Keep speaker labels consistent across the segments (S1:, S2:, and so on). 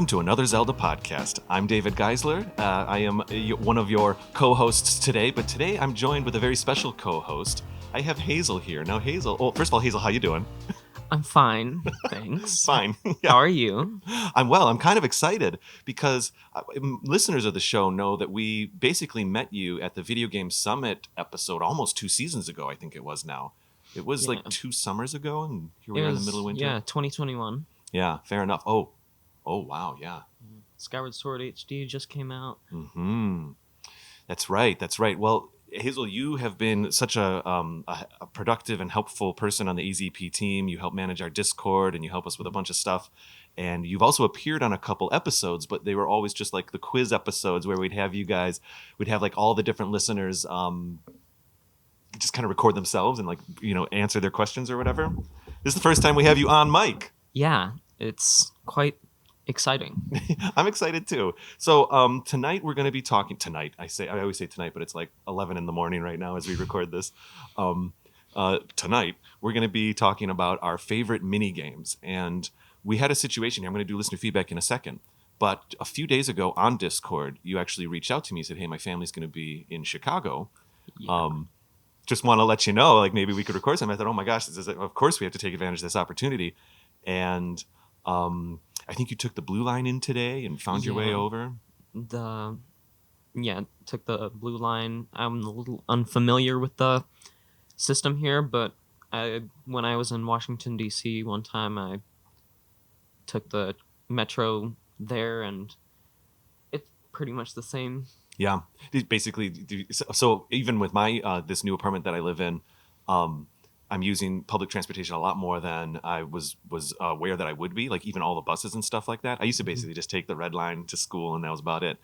S1: Welcome to another Zelda podcast. I'm David Geisler. I am one of your co-hosts today, but today I'm joined with a very special co-host. I have Hazel here. Now, Hazel, first of all, Hazel, how you doing?
S2: I'm fine, thanks.
S1: Fine. Yeah.
S2: How are you?
S1: I'm well. I'm kind of excited because listeners of the show know that we basically met you at the Video Game Summit episode almost 2 seasons ago, I think it was now. It was like 2 summers ago, and here we are in the middle of winter.
S2: Yeah, 2021.
S1: Yeah, fair enough. Oh, wow, yeah.
S2: Skyward Sword HD just came out.
S1: Mm-hmm. That's right. Well, Hazel, you have been such a productive and helpful person on the AZP team. You help manage our Discord, and you help us with a bunch of stuff. And you've also appeared on a couple episodes, but they were always just like the quiz episodes where we'd have like all the different listeners just kind of record themselves and answer their questions or whatever. This is the first time we have you on mic.
S2: Yeah, it's quite exciting.
S1: I'm excited too. So tonight we're going to be talking. I always say tonight, but it's like 11 in the morning right now as we record this. Tonight we're going to be talking about our favorite mini games, and we had a situation here. I'm going to do listener feedback in a second, but a few days ago on Discord, you actually reached out to me and said, "Hey, my family's going to be in Chicago.
S2: Yeah.
S1: Just want to let you know, like maybe we could record something." I thought, "Oh my gosh, of course we have to take advantage of this opportunity," and I think you took the blue line in today and found your way over.
S2: Took the blue line. I'm a little unfamiliar with the system here, but when I was in Washington, D.C. one time, I took the metro there, and it's pretty much the same.
S1: Yeah, basically. So even with my this new apartment that I live in, I'm using public transportation a lot more than I was aware that I would be. Like even all the buses and stuff like that. I used to basically just take the red line to school, and that was about it.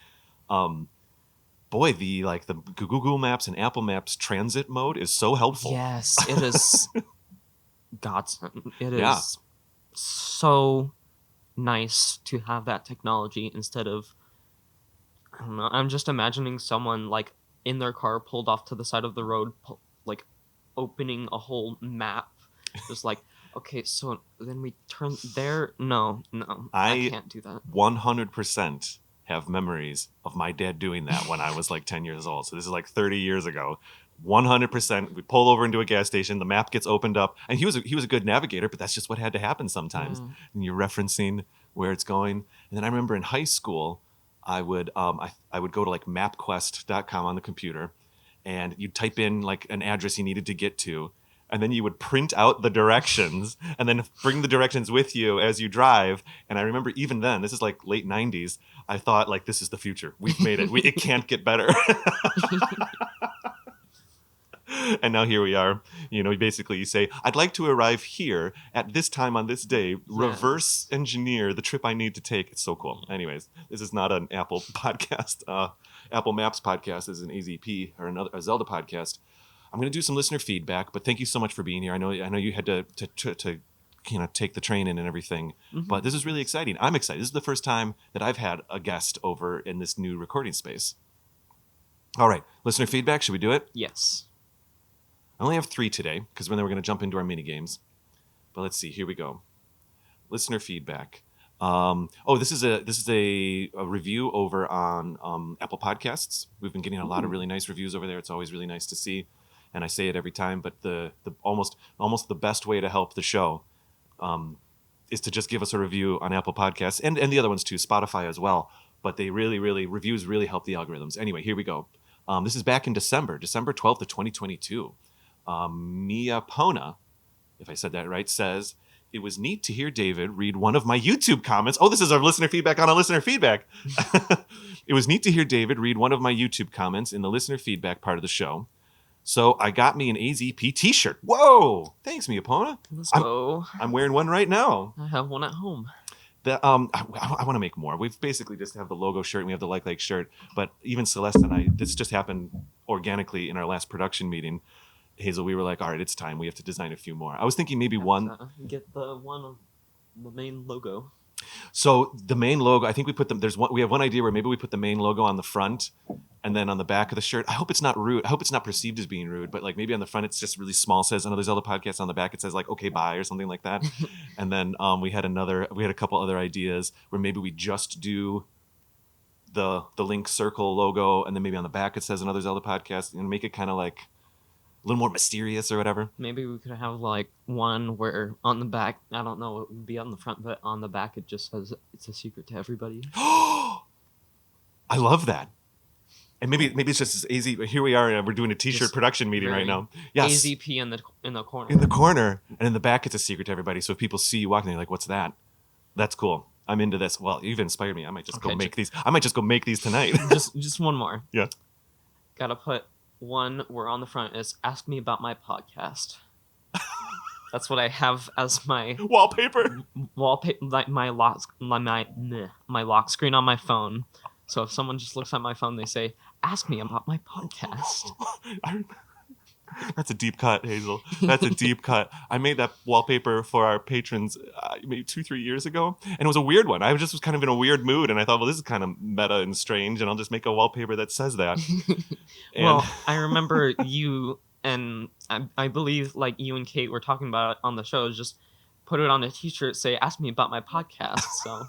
S1: Boy, the Google Maps and Apple Maps transit mode is so helpful.
S2: Yes, it is. Godsend. It is so nice to have that technology instead of, I don't know. I'm just imagining someone like in their car pulled off to the side of the road, like opening a whole map, just like, okay, so then we turn there. No, I can't do that.
S1: 100% have memories of my dad doing that when I was like 10 years old. So this is like 30 years ago. 100%. We pull over into a gas station. The map gets opened up, and he was a good navigator, but that's just what had to happen sometimes.
S2: Yeah.
S1: And you're referencing where it's going. And then I remember in high school, I would go to like MapQuest.com on the computer, and you'd type in like an address you needed to get to, and then you would print out the directions and then bring the directions with you as you drive. And I remember even then, this is like late 90s, I thought like, this is the future. We've made it. It can't get better. And now here we are. Basically you say, I'd like to arrive here at this time on this day, reverse engineer the trip I need to take. It's so cool. Anyways, this is not an Apple podcast. Apple Maps podcast. This is an AZP or a Zelda podcast. I'm going to do some listener feedback, but thank you so much for being here. I know you had to take the train in and everything, but this is really exciting. I'm excited. This is the first time that I've had a guest over in this new recording space. All right, listener feedback. Should we do it?
S2: Yes.
S1: I only have 3 today because then we're going to jump into our mini games. But let's see. Here we go. Listener feedback. This is a review over on Apple Podcasts. We've been getting a lot of really nice reviews over there. It's always really nice to see, and I say it every time. But the almost the best way to help the show is to just give us a review on Apple Podcasts and the other ones too, Spotify as well. But they reviews really help the algorithms. Anyway, here we go. This is back in December 12th of 2022. Mia Pona, if I said that right, says, "It was neat to hear David read one of my YouTube comments." Oh, this is our listener feedback on a listener feedback. It was neat to hear David read one of my YouTube comments in the listener feedback part of the show. So I got me an AZP t-shirt. Whoa! Thanks, Mia Pona.
S2: Let's go.
S1: I'm wearing one right now.
S2: I have one at home.
S1: I want to make more. We've basically just have the logo shirt and we have the Like shirt. But even Celeste and this just happened organically in our last production meeting. Hazel, we were like, all right, it's time. We have to design a few more. I was thinking maybe one.
S2: Get the one of the main logo.
S1: So the main logo, I think we put them. We have one idea where maybe we put the main logo on the front, And then on the back of the shirt, I hope it's not rude. I hope it's not perceived as being rude, but like maybe on the front it's just really small, says Another Zelda Podcast. On the back it says like okay bye or something like that. And then we had a couple other ideas where maybe we just do the Link Circle logo, and then maybe on the back it says Another Zelda Podcast, and make it kind of like a little more mysterious or whatever.
S2: Maybe we could have like one where on the back, I don't know, it would be on the front, but on the back it just says it's a secret to everybody.
S1: I love that. And maybe it's just as easy. Here we are. We're doing a T-shirt
S2: Just
S1: production meeting right now. Yes,
S2: AZP in the corner.
S1: in the corner, and in the back it's a secret to everybody. So if people see you walking, they're like, "What's that?" That's cool. I'm into this. Well, you've inspired me. I might just go make these. I might just go make these tonight.
S2: just one more.
S1: Yeah.
S2: Gotta put one where on the front is "Ask me about my podcast." That's what I have as my
S1: wallpaper.
S2: Like my lock screen on my phone. So if someone just looks at my phone, they say, "Ask me about my podcast."
S1: That's a deep cut, Hazel. That's a deep cut. I made that wallpaper for our patrons maybe 2-3 years ago, and it was a weird one. I was kind of in a weird mood, and I thought, well, this is kind of meta and strange, and I'll just make a wallpaper that says that.
S2: Well, I remember you and I believe like you and Kate were talking about it on the show. Just put it on a T-shirt, say, "Ask me about my podcast." So.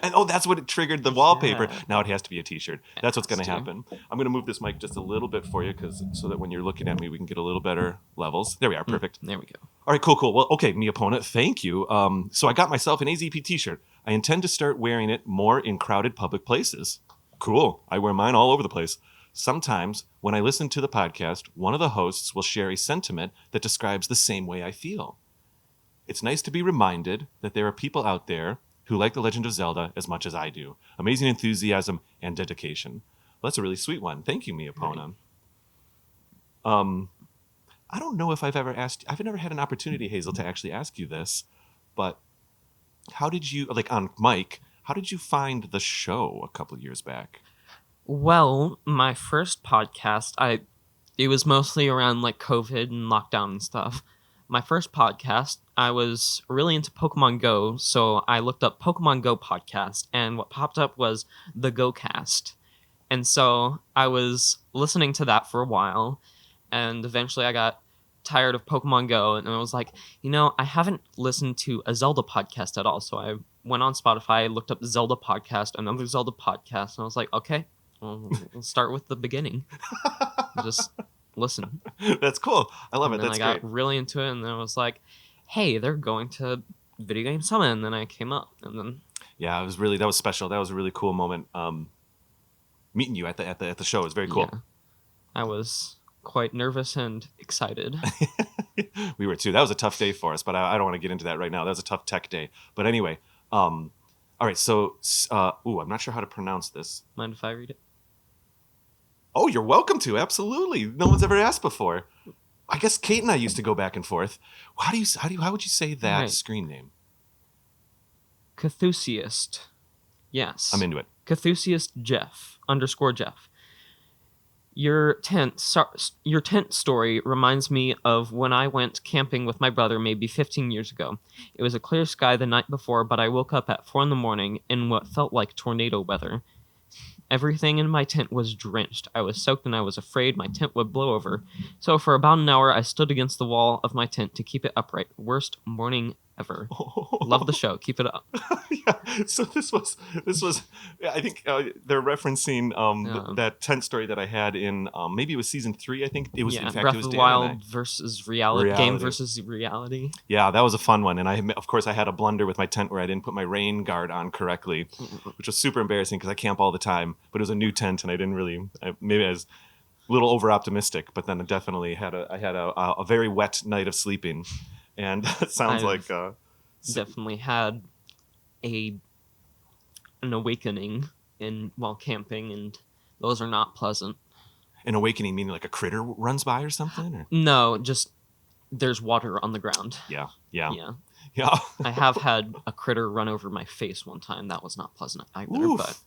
S1: And that's what it triggered the wallpaper.
S2: Yeah.
S1: Now it has to be a T-shirt. That's what's going to happen. I'm going to move this mic just a little bit for you so that when you're looking at me, we can get a little better levels. There we are. Perfect.
S2: There we go.
S1: All right, cool. Well, okay, me opponent, thank you. So I got myself an AZP T-shirt. I intend to start wearing it more in crowded public places. Cool. I wear mine all over the place. Sometimes when I listen to the podcast, one of the hosts will share a sentiment that describes the same way I feel. It's nice to be reminded that there are people out there who like The Legend of Zelda as much as I do. Amazing enthusiasm and dedication. Well, that's a really sweet one. Thank you, Miapona. Right. I don't know if I've never had an opportunity, Hazel, to actually ask you this, but how did you, like on mic, how did you find the show a couple years back?
S2: Well, my first podcast, it was mostly around like COVID and lockdown and stuff. My first podcast, I was really into Pokemon Go, so I looked up Pokemon Go podcast, and what popped up was the GoCast. And so I was listening to that for a while, and eventually I got tired of Pokemon Go, and I was like, I haven't listened to a Zelda podcast at all. So I went on Spotify, looked up Zelda podcast, another Zelda podcast, and I was like, okay, we'll start with the beginning. Just listen.
S1: That's cool. I love it.
S2: That's
S1: great.
S2: I got really into it, and then I was like, hey, they're going to Video Game Summit, and then I came up, and then
S1: that was special. That was a really cool moment. Meeting you at the show was very cool.
S2: Yeah. I was quite nervous and excited.
S1: We were too. That was a tough day for us, but I don't want to get into that right now. That was a tough tech day. But anyway, all right. So, I'm not sure how to pronounce this.
S2: Mind if I read it?
S1: Oh, you're welcome to. Absolutely. No one's ever asked before. I guess Kate and I used to go back and forth. How would you say that screen name?
S2: Cthusiast. Yes.
S1: I'm into it.
S2: Cthusiast Jeff _Jeff. Your tent story reminds me of when I went camping with my brother maybe 15 years ago. It was a clear sky the night before, but I woke up at 4 a.m. in what felt like tornado weather. Everything in my tent was drenched. I was soaked and I was afraid my tent would blow over. So for about an hour, I stood against the wall of my tent to keep it upright. Worst morning ever. Love the show. Keep it up.
S1: Yeah. So this was. I think they're referencing that tent story that I had in maybe it was season 3. I think it was. In fact,
S2: Breath
S1: it was
S2: of the
S1: Dan
S2: Wild versus reality. Game versus reality.
S1: Yeah, that was a fun one, and I had a blunder with my tent where I didn't put my rain guard on correctly, which was super embarrassing because I camp all the time. But it was a new tent, and I didn't really. Maybe I was a little over optimistic, but then I definitely had a very wet night of sleeping. And that sounds
S2: definitely had an awakening while camping, and those are not pleasant.
S1: An awakening meaning like a critter runs by or something? Or?
S2: No, just there's water on the ground.
S1: Yeah.
S2: I have had a critter run over my face one time. That was not pleasant either.
S1: Oof.
S2: But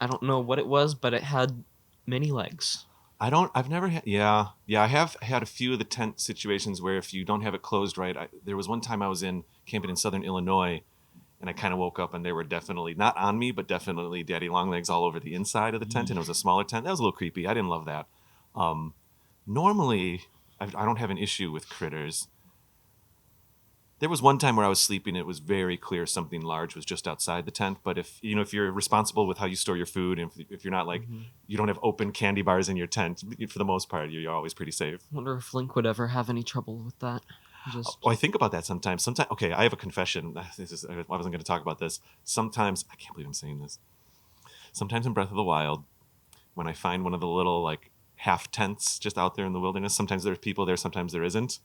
S2: I don't know what it was, but it had many legs.
S1: I've never had, I have had a few of the tent situations where if you don't have it closed right, there was one time I was camping in southern Illinois, and I kind of woke up and they were definitely not on me, but definitely daddy long legs all over the inside of the tent, and it was a smaller tent. That was a little creepy. I didn't love that. Normally, I don't have an issue with critters. There was one time where I was sleeping. It was very clear something large was just outside the tent. But if you're responsible with how you store your food, and if you're not like you don't have open candy bars in your tent, for the most part, you're always pretty safe.
S2: I wonder if Link would ever have any trouble with that.
S1: Oh, I think about that sometimes. Okay, I have a confession. I wasn't going to talk about this. Sometimes, I can't believe I'm saying this. Sometimes in Breath of the Wild, when I find one of the little like half tents just out there in the wilderness, sometimes there's people there, sometimes there isn't.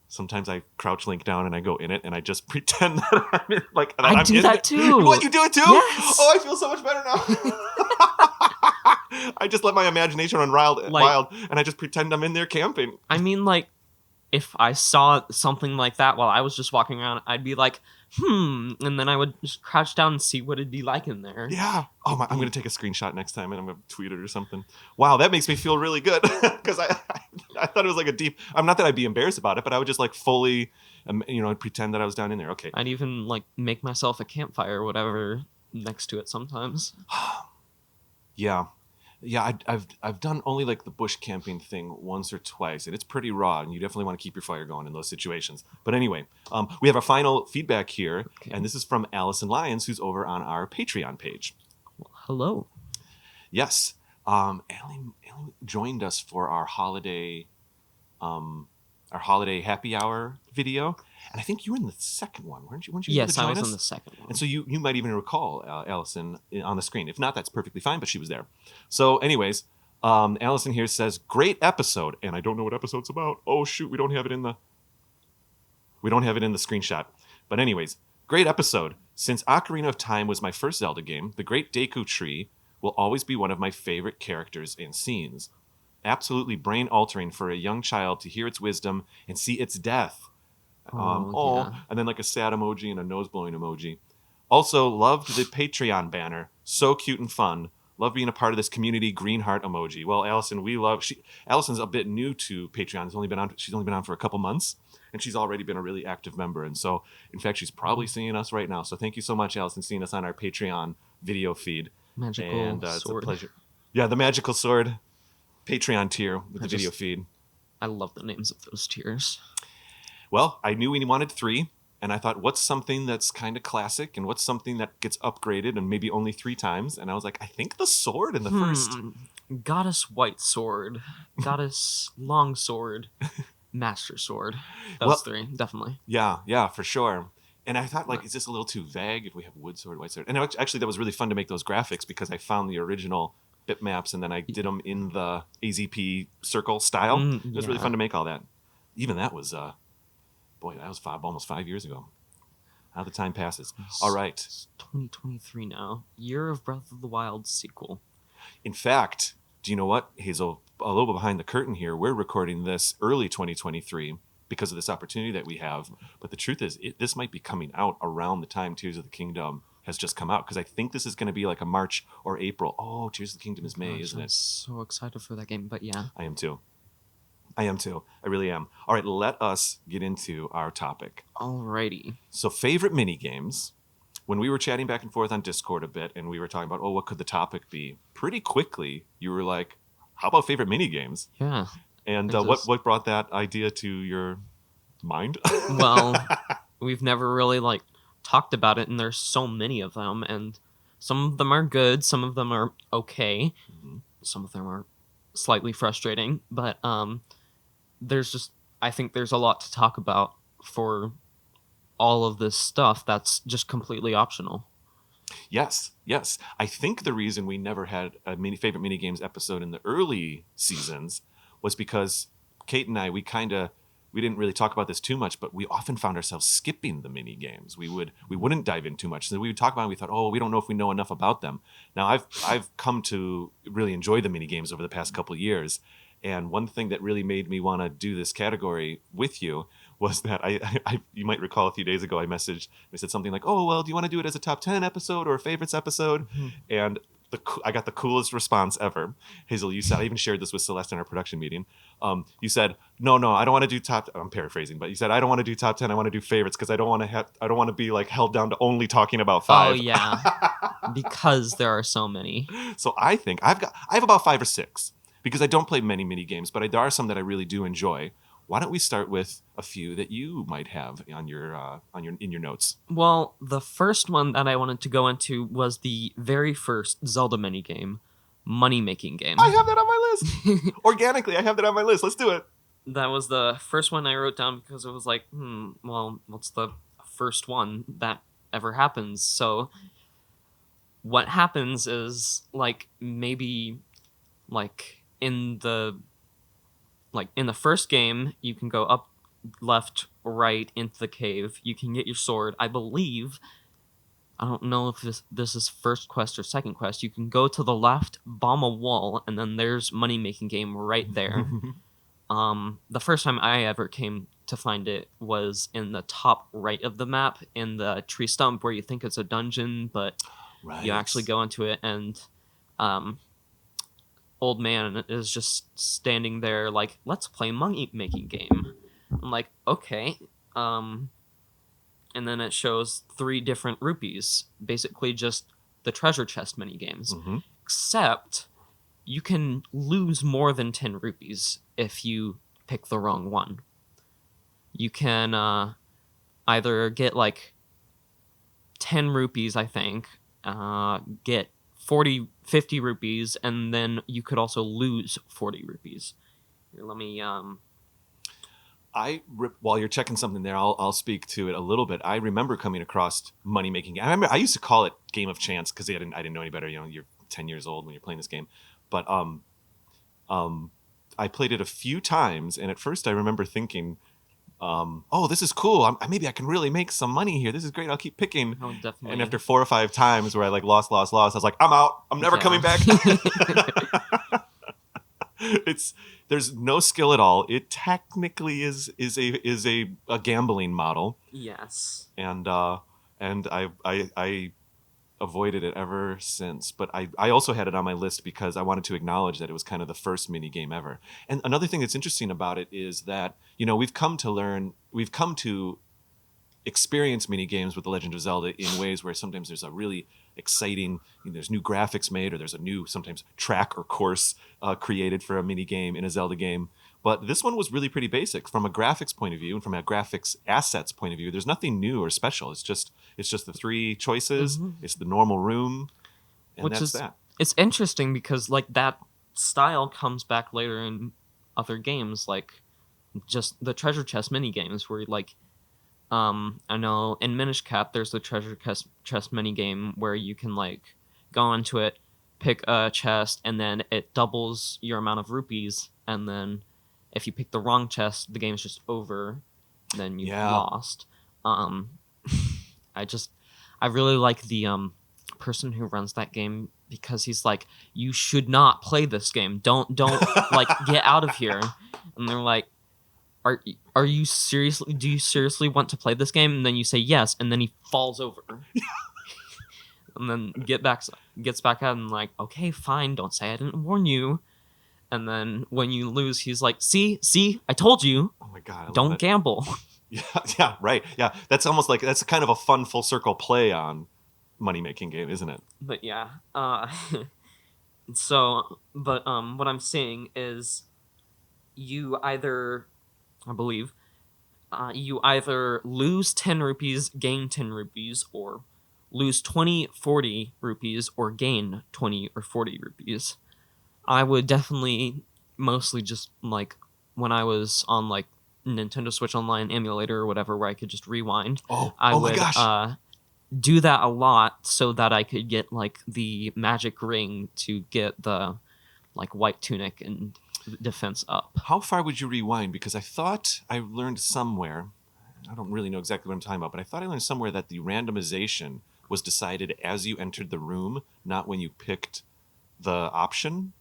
S1: Sometimes I crouch Link down and I go in it and I just pretend that I'm in, like that
S2: I do that
S1: it.
S2: too.
S1: What, you do it too?
S2: Yes.
S1: Oh, I feel so much better now. I just let my imagination run wild, and I just pretend I'm in there camping.
S2: I mean, like, if I saw something like that while I was just walking around, I'd be like, and then I would just crouch down and see what it'd be like in there.
S1: Yeah. Oh my! I'm gonna take a screenshot next time and I'm gonna tweet it or something. Wow, that makes me feel really good because I thought it was like a deep. I'm not that I'd be embarrassed about it, but I would just like fully, pretend that I was down in there. Okay.
S2: I'd even like make myself a campfire or whatever next to it sometimes.
S1: Yeah. Yeah, I've done only like the bush camping thing once or twice, and it's pretty raw, and you definitely want to keep your fire going in those situations. But anyway, we have our final feedback here, and this is from Allison Lyons, who's over on our Patreon page.
S2: Well, hello.
S1: Yes, Allie joined us for our holiday happy hour video. And I think you were in the second one, weren't you?
S2: Yes, I was in the second one.
S1: And so you might even recall Allison on the screen. If not, that's perfectly fine, but she was there. So anyways, Allison here says, great episode. And I don't know what episode's about. Oh, shoot, we don't have it in the screenshot. But anyways, great episode. Since Ocarina of Time was my first Zelda game, the Great Deku Tree will always be one of my favorite characters and scenes. Absolutely brain-altering for a young child to hear its wisdom and see its death.
S2: Yeah.
S1: And then like a sad emoji and a nose-blowing emoji. Also, loved the Patreon banner. So cute and fun. Love being a part of this community. Green heart emoji. Well, Allison, Allison's a bit new to Patreon. She's only been on for a couple months, and she's already been a really active member. And so, in fact, she's probably seeing us right now. So thank you so much, Allison, seeing us on our Patreon video feed.
S2: Magical sword.
S1: It's a pleasure. Yeah, the magical sword Patreon tier with the video feed.
S2: I love the names of those tiers.
S1: Well, I knew we wanted 3, and I thought, what's something that's kind of classic, and what's something that gets upgraded and maybe only 3 times? And I was like, I think the sword in the first.
S2: Goddess White Sword, Goddess Long Sword, Master Sword. Those 3, definitely.
S1: Yeah, for sure. And I thought, like, is this a little too vague if we have wood sword, white sword? And actually, that was really fun to make those graphics because I found the original bitmaps and then I did them in the AZP circle style. It was really fun to make all that. Even that was... Boy, that was almost 5 years ago. How the time passes. All right.
S2: It's 2023 now. Year of Breath of the Wild sequel.
S1: In fact, do you know what, Hazel? A little bit behind the curtain here. We're recording this early 2023 because of this opportunity that we have. But the truth is, this might be coming out around the time Tears of the Kingdom has just come out. Because I think this is going to be like a March or April. Oh, Tears of the Kingdom is May, isn't it?
S2: I'm so excited for that game, but yeah.
S1: I am too. I really am. All right, let us get into our topic.
S2: Alrighty.
S1: So favorite mini games. When we were chatting back and forth on Discord a bit and we were talking about, what could the topic be? Pretty quickly, you were like, how about favorite mini games?
S2: Yeah.
S1: And what brought that idea to your mind?
S2: Well, we've never really talked about it, and there's so many of them, and some of them are good, some of them are okay, some of them are slightly frustrating, but I think there's a lot to talk about for all of this stuff that's just completely optional.
S1: Yes. I think the reason we never had a favorite mini games episode in the early seasons was because Kate and I, we didn't really talk about this too much, but we often found ourselves skipping the mini games. We wouldn't dive in too much. So we would talk about it, and we thought, we don't know if we know enough about them. Now I've come to really enjoy the mini games over the past couple of years. And one thing that really made me want to do this category with you was that you might recall a few days ago I said something like, do you want to do it as a top 10 episode or a favorites episode? And I got the coolest response ever. Hazel, you said, I even shared this with Celeste in our production meeting. You said, no, I don't want to do top. I'm paraphrasing, but you said I don't want to do top 10. I want to do favorites because I don't want to be like held down to only talking about 5.
S2: Oh yeah, because there are so many.
S1: So I think I have about 5 or 6 because I don't play many mini games, but there are some that I really do enjoy. Why don't we start with a few that you might have on your in your notes?
S2: Well, the first one that I wanted to go into was the very first Zelda minigame, money making game.
S1: I have that on my list. Organically, I have that on my list. Let's do it.
S2: That was the first one I wrote down because it was like, well, what's the first one that ever happens? So what happens is like maybe like in the first game, you can go up, left, right into the cave. You can get your sword. I believe, I don't know if this is first quest or second quest. You can go to the left, bomb a wall, and then there's money making game right there. The first time I ever came to find it was in the top right of the map in the tree stump where you think it's a dungeon, but you actually go into it and old man is just standing there like, let's play money making game. I'm like, okay. And then it shows 3 different rupees, basically just the treasure chest mini games. Except you can lose more than 10 rupees if you pick the wrong one. You can either get like 10 rupees, I think, get 50 rupees, and then you could also lose 40 rupees. Here, let me
S1: while you're checking something there, I'll speak to it a little bit. I remember coming across money making. I used to call it game of chance because I didn't know any better. You're 10 years old when you're playing this game, but I played it a few times, and at first I remember thinking, oh, this is cool. Maybe I can really make some money here. This is great. I'll keep picking.
S2: Oh, definitely.
S1: And after 4 or 5 times where I like lost, I was like, I'm out. I'm never coming back. There's no skill at all. It technically is a gambling model.
S2: Yes.
S1: And I avoided it ever since. But I also had it on my list because I wanted to acknowledge that it was kind of the first mini game ever. And another thing that's interesting about it is that, we've come to experience mini games with The Legend of Zelda in ways where sometimes there's a really exciting, there's new graphics made, or there's a new sometimes track or course created for a mini game in a Zelda game. But this one was really pretty basic from a graphics point of view and from a graphics assets point of view. There's nothing new or special. It's just the 3 choices. It's the normal room, and that's that.
S2: It's interesting because like that style comes back later in other games, like just the treasure chest mini games where like I know in Minish Cap there's the treasure chest mini game where you can like go into it, pick a chest, and then it doubles your amount of rupees, and then if you pick the wrong chest, the game's just over. Then you've lost. I really like the person who runs that game because he's like, you should not play this game. Don't like get out of here. And they're like, are you seriously? Do you seriously want to play this game? And then you say yes, and then he falls over. And then gets back out and like, okay, fine. Don't say I didn't warn you. And then when you lose, he's like, see, I told you.
S1: Oh my God.
S2: Don't gamble.
S1: Yeah, right. Yeah, that's almost like, that's kind of a fun full circle play on money-making game, isn't it?
S2: But yeah. So, but what I'm saying is you either, I believe, you either lose 10 rupees, gain 10 rupees, or lose 20, 40 rupees, or gain 20 or 40 rupees. I would definitely mostly just like when I was on like Nintendo Switch Online emulator or whatever where I could just rewind. I would
S1: my gosh.
S2: Do that a lot so that I could get like the magic ring to get the like white tunic and defense up.
S1: How far would you rewind? Because I thought I learned somewhere, I don't really know exactly what I'm talking about, but I thought I learned somewhere that the randomization was decided as you entered the room, not when you picked the option.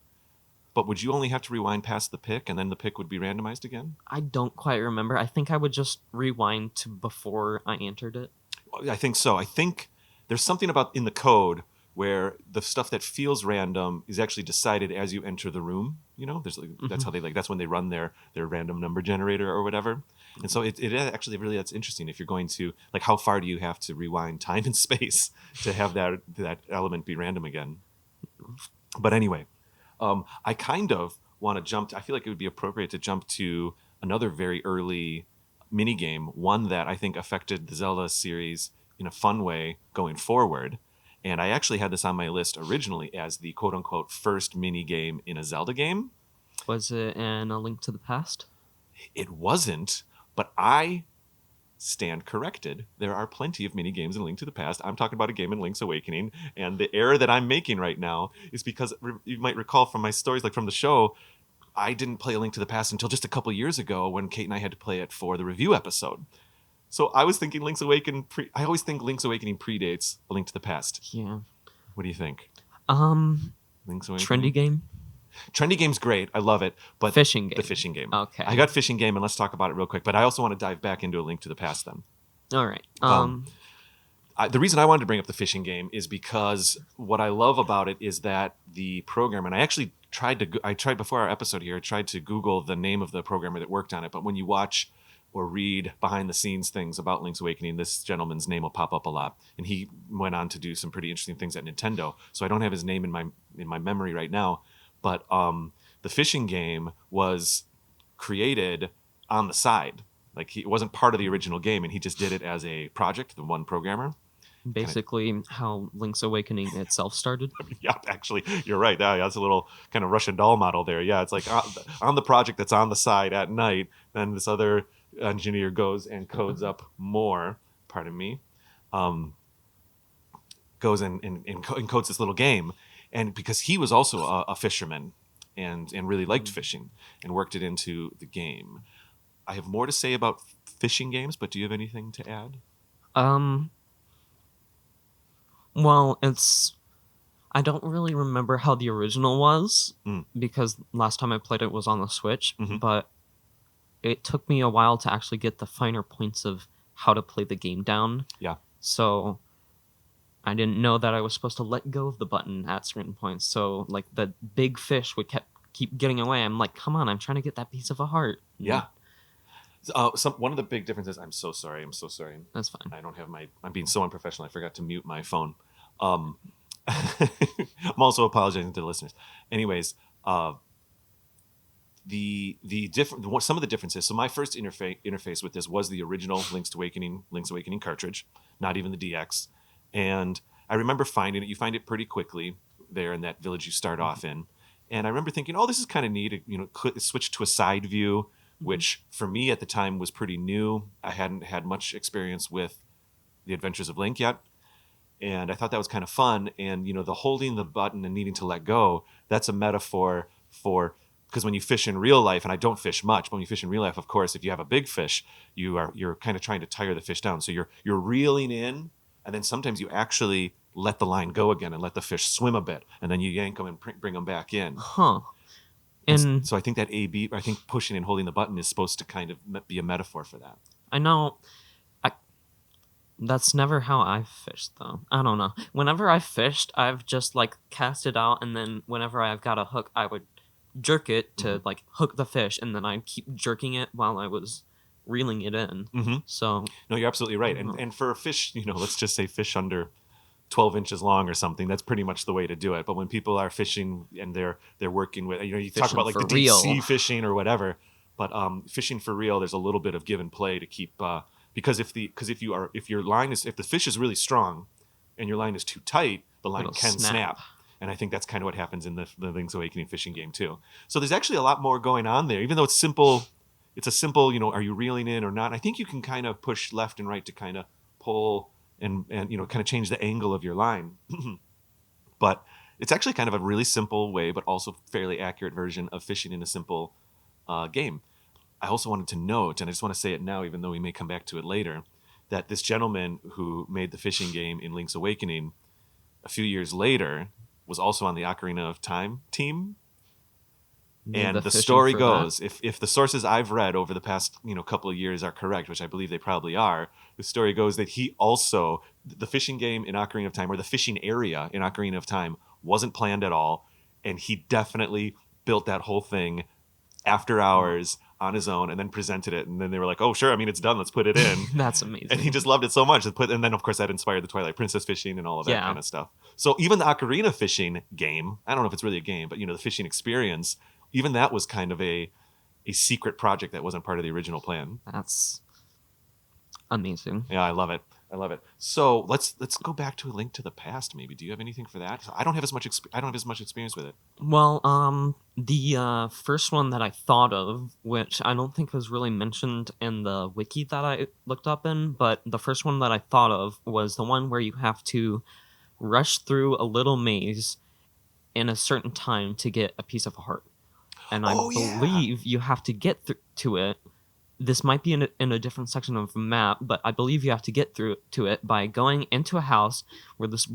S1: But would you only have to rewind past the pick and then the pick would be randomized again?
S2: I don't quite remember. I think I would just rewind to before I entered it.
S1: I think so. I think there's something about in the code where the stuff that feels random is actually decided as you enter the room. There's that's how they that's when they run their random number generator or whatever. And so it actually really, that's interesting. If you're going to, like, how far do you have to rewind time and space to have that element be random again? But anyway, I kind of want to jump. I feel like it would be appropriate to jump to another very early mini game, one that I think affected the Zelda series in a fun way going forward. And I actually had this on my list originally as the quote unquote first mini game in a Zelda game.
S2: Was it in A Link to the Past?
S1: It wasn't, but I stand corrected. There are plenty of mini games in Link to the Past. I'm talking about a game in Link's Awakening, and the error that I'm making right now is because you might recall from my stories, like from the show, I didn't play A Link to the Past until just a couple years ago when Kate and I had to play it for the review episode. So I was thinking Link's Awakening. I always think Link's Awakening predates A Link to the Past.
S2: Yeah.
S1: What do you think?
S2: Link's Awakening. Trendy game.
S1: Trendy game's great. I love it. But
S2: fishing game.
S1: The fishing game.
S2: Okay.
S1: I got fishing game, and let's talk about it real quick. But I also want to dive back into A Link to the Past then.
S2: All right.
S1: The reason I wanted to bring up the fishing game is because what I love about it is that the program, and I actually tried before our episode here, I tried to Google the name of the programmer that worked on it. But when you watch or read behind the scenes things about Link's Awakening, this gentleman's name will pop up a lot. And he went on to do some pretty interesting things at Nintendo. So I don't have his name in my memory right now. But the fishing game was created on the side. Like, it wasn't part of the original game, and he just did it as a project, the one programmer.
S2: Basically, how Link's Awakening itself started.
S1: Yeah, actually, you're right. That's a little kind of Russian doll model there. Yeah, it's like on the project that's on the side at night, then this other engineer goes and codes up more. Pardon me. Goes and codes this little game, and because he was also a fisherman and really liked fishing and worked it into the game. I have more to say about fishing games, but do you have anything to add?
S2: Well, I don't really remember how the original was because last time I played it was on the Switch, but it took me a while to actually get the finer points of how to play the game down.
S1: Yeah.
S2: So I didn't know that I was supposed to let go of the button at certain points. So, like, the big fish would keep getting away. I'm like, come on, I'm trying to get that piece of a heart.
S1: Yeah. One of the big differences. I'm so sorry.
S2: That's fine.
S1: I'm being so unprofessional. I forgot to mute my phone. I'm also apologizing to the listeners. Anyways, some of the differences. So my first interface with this was the original Link's Awakening cartridge, not even the DX. And I remember finding it. You find it pretty quickly there in that village you start off in. And I remember thinking, oh, this is kind of neat. Switch to a side view, which for me at the time was pretty new. I hadn't had much experience with the Adventures of Link yet. And I thought that was kind of fun. And, the holding the button and needing to let go, that's a metaphor for, because when you fish in real life, and I don't fish much, but when you fish in real life, of course, if you have a big fish, you're kind of trying to tire the fish down. So you're reeling in, and then sometimes you actually let the line go again and let the fish swim a bit, and then you yank them and bring them back in.
S2: Huh.
S1: And so I think that I think pushing and holding the button is supposed to kind of be a metaphor for that.
S2: I know. That's never how I've fished, though. I don't know. Whenever I've fished, I've just, like, cast it out, and then whenever I've got a hook, I would jerk it to, like, hook the fish, and then I'd keep jerking it while I was reeling it in. So
S1: no, you're absolutely right. And for a fish, let's just say fish under 12 inches long or something, that's pretty much the way to do it. But when people are fishing and they're working with, you talk about like the deep sea fishing or whatever, but fishing for real, there's a little bit of give and play to keep, because if the fish is really strong and your line is too tight, the line can snap. And I think that's kind of what happens in the Link's Awakening fishing game too. So there's actually a lot more going on there, even though it's simple. It's a simple, are you reeling in or not? I think you can kind of push left and right to kind of pull and kind of change the angle of your line. But it's actually kind of a really simple way, but also fairly accurate version of fishing in a simple game. I also wanted to note, and I just want to say it now, even though we may come back to it later, that this gentleman who made the fishing game in Link's Awakening a few years later was also on the Ocarina of Time team.
S2: Yeah, the
S1: And the
S2: fishing
S1: story
S2: for that.
S1: goes, if the sources I've read over the past couple of years are correct, which I believe they probably are, the story goes that he also, the fishing game in Ocarina of Time, or the fishing area in Ocarina of Time, wasn't planned at all, and he definitely built that whole thing after hours on his own, and then presented it, and then they were like, "Oh, sure, I mean, it's done. Let's put it in."
S2: That's
S1: And he
S2: amazing.
S1: just loved it so much. And then of course that inspired the Twilight Princess fishing and all of that
S2: Yeah,
S1: kind of stuff. So even the Ocarina fishing game, I don't know if it's really a game, but the fishing experience, even that was kind of a secret project that wasn't part of the original plan.
S2: that's amazing.
S1: Yeah, I love it. I love it. So let's go back to A Link to the Past. Maybe do you have anything for that? I don't have as much. I don't have as much experience with it.
S2: Well, the first one that I thought of, which I don't think was really mentioned in the wiki that I looked up in, but the first one that I thought of was the one where you have to rush through a little maze in a certain time to get a piece of heart. And I
S1: Oh yeah.
S2: believe you have to get to it. This might be in a different section of the map, but I believe you have to get through to it by going into a house where this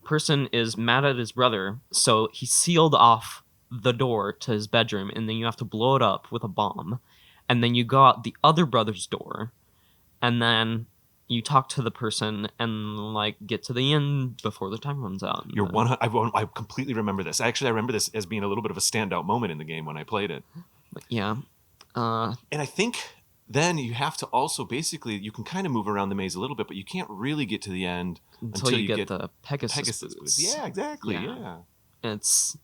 S2: person is mad at his brother, so he sealed off the door to his bedroom, and then you have to blow it up with a bomb, and then you go out the other brother's door, and then you talk to the person and like get to the end before the time runs out.
S1: You're one. I completely remember this. Actually, I remember this as being a little bit of a standout moment in the game when I played it.
S2: But yeah,
S1: And I think then you have to also basically you can kind of move around the maze a little bit, but you can't really get to the end
S2: until
S1: until
S2: you
S1: you
S2: get
S1: get
S2: the Pegasus
S1: Pegasus boots.
S2: boots.
S1: Yeah, exactly.
S2: Yeah.
S1: Yeah.
S2: It's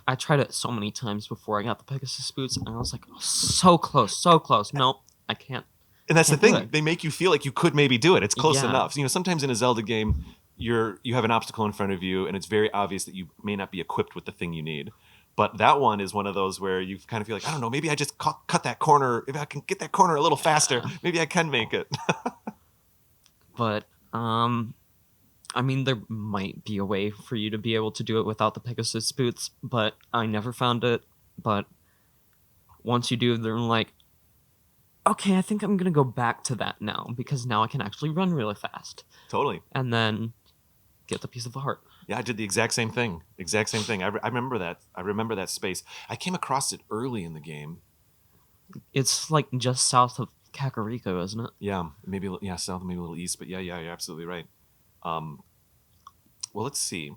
S2: I tried it so many times before I got the Pegasus boots, and I was like, oh, so close, so close. Nope, I can't.
S1: And that's the
S2: Can't do
S1: thing.
S2: it.
S1: They make you feel like you could maybe do it. It's close
S2: Yeah,
S1: enough. So, sometimes in a Zelda game, you have an obstacle in front of you, and it's very obvious that you may not be equipped with the thing you need. But that one is one of those where you kind of feel like, I don't know, maybe I just cut that corner. If I can get that corner a little faster,
S2: yeah.
S1: maybe I can make it.
S2: But I mean, there might be a way for you to be able to do it without the Pegasus boots, but I never found it. But once you do, they're like, okay, I think I'm gonna go back to that now because now I can actually run really fast,
S1: Totally.
S2: and then get the piece of the heart.
S1: Yeah, I did the exact same thing. Exact same thing. I remember that. I remember that space. I came across it early in the game.
S2: It's like just south of Kakariko, isn't it?
S1: Yeah, maybe south, maybe a little east, but yeah, you're absolutely right. Um, well, let's see.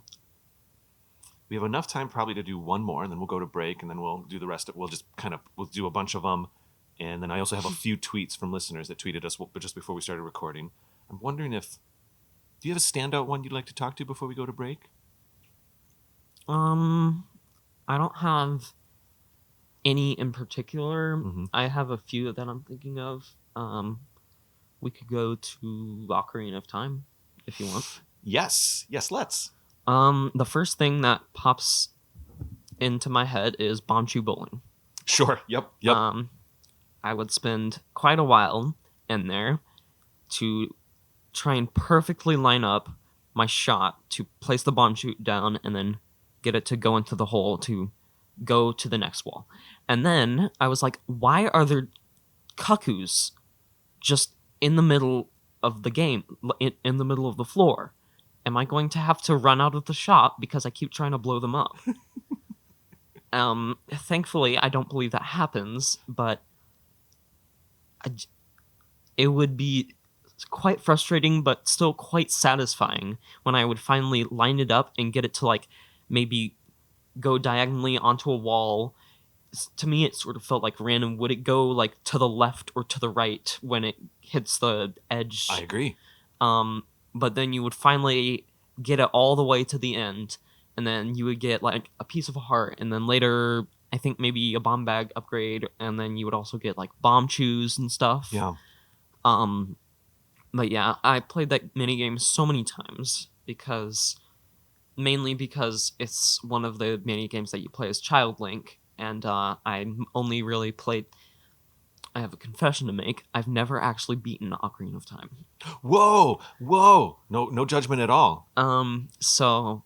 S1: We have enough time probably to do one more, and then we'll go to break, and then we'll do the rest. We'll do a bunch of them, and then I also have a few tweets from listeners that tweeted us just before we started recording. I'm wondering if do you have a standout one you'd like to talk to before we go to break?
S2: I don't have any in particular.
S1: Mm-hmm.
S2: I have a few that I'm thinking of. We could go to Ocarina of Time if you want.
S1: Yes, let's.
S2: The first thing that pops into my head is Bonchu bowling.
S1: Sure. Yep.
S2: I would spend quite a while in there to try and perfectly line up my shot to place the Bonchu down and then get it to go into the hole to go to the next wall. And then I was like, why are there cuckoos just in the middle of the game, in the middle of the floor? Am I going to have to run out of the shop because I keep trying to blow them up? Thankfully, I don't believe that happens, but it would be quite frustrating, but still quite satisfying when I would finally line it up and get it to like maybe go diagonally onto a wall. To me, it sort of felt like random. Would it go like to the left or to the right when it hits the edge?
S1: I agree.
S2: But then you would finally get it all the way to the end, and then you would get like a piece of a heart, and then later I think maybe a bomb bag upgrade, and then you would also get like bomb chews and stuff.
S1: Yeah.
S2: But yeah, I played that minigame so many times mainly because it's one of the minigames that you play as Child Link, and I only really played. I have a confession to make. I've never actually beaten Ocarina of Time.
S1: Whoa. No judgment at all.
S2: So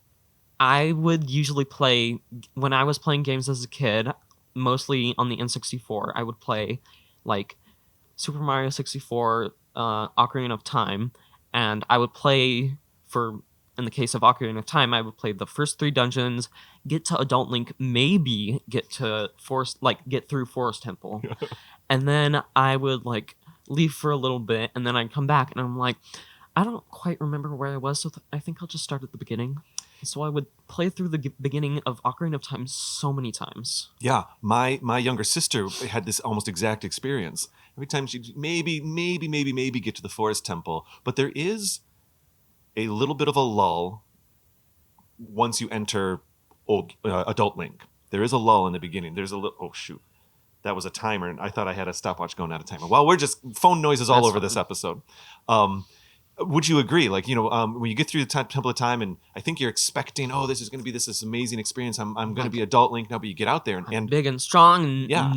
S2: I would usually play when I was playing games as a kid, mostly on the N64. I would play like Super Mario 64, Ocarina of Time, and I would play for in the case of Ocarina of Time, I would play the first 3 dungeons, get to Adult Link, maybe get through Forest Temple, and then I would like leave for a little bit, and then I'd come back, and I'm like, I don't quite remember where I was, so I think I'll just start at the beginning. So I would play through the beginning of Ocarina of Time so many times.
S1: Yeah, my younger sister had this almost exact experience. Every time she'd maybe get to the Forest Temple, but there is a little bit of a lull once you enter Adult Link. There is a lull in the beginning. There's a little, oh shoot, that was a timer, and I thought I had a stopwatch going out of timer. Well, we're just phone noises all over this episode. Would you agree? Like, when you get through the Temple of Time, and I think you're expecting, this is going to be this amazing experience. I'm going to be Adult Link now, but you get out there and
S2: big and strong. And
S1: yeah,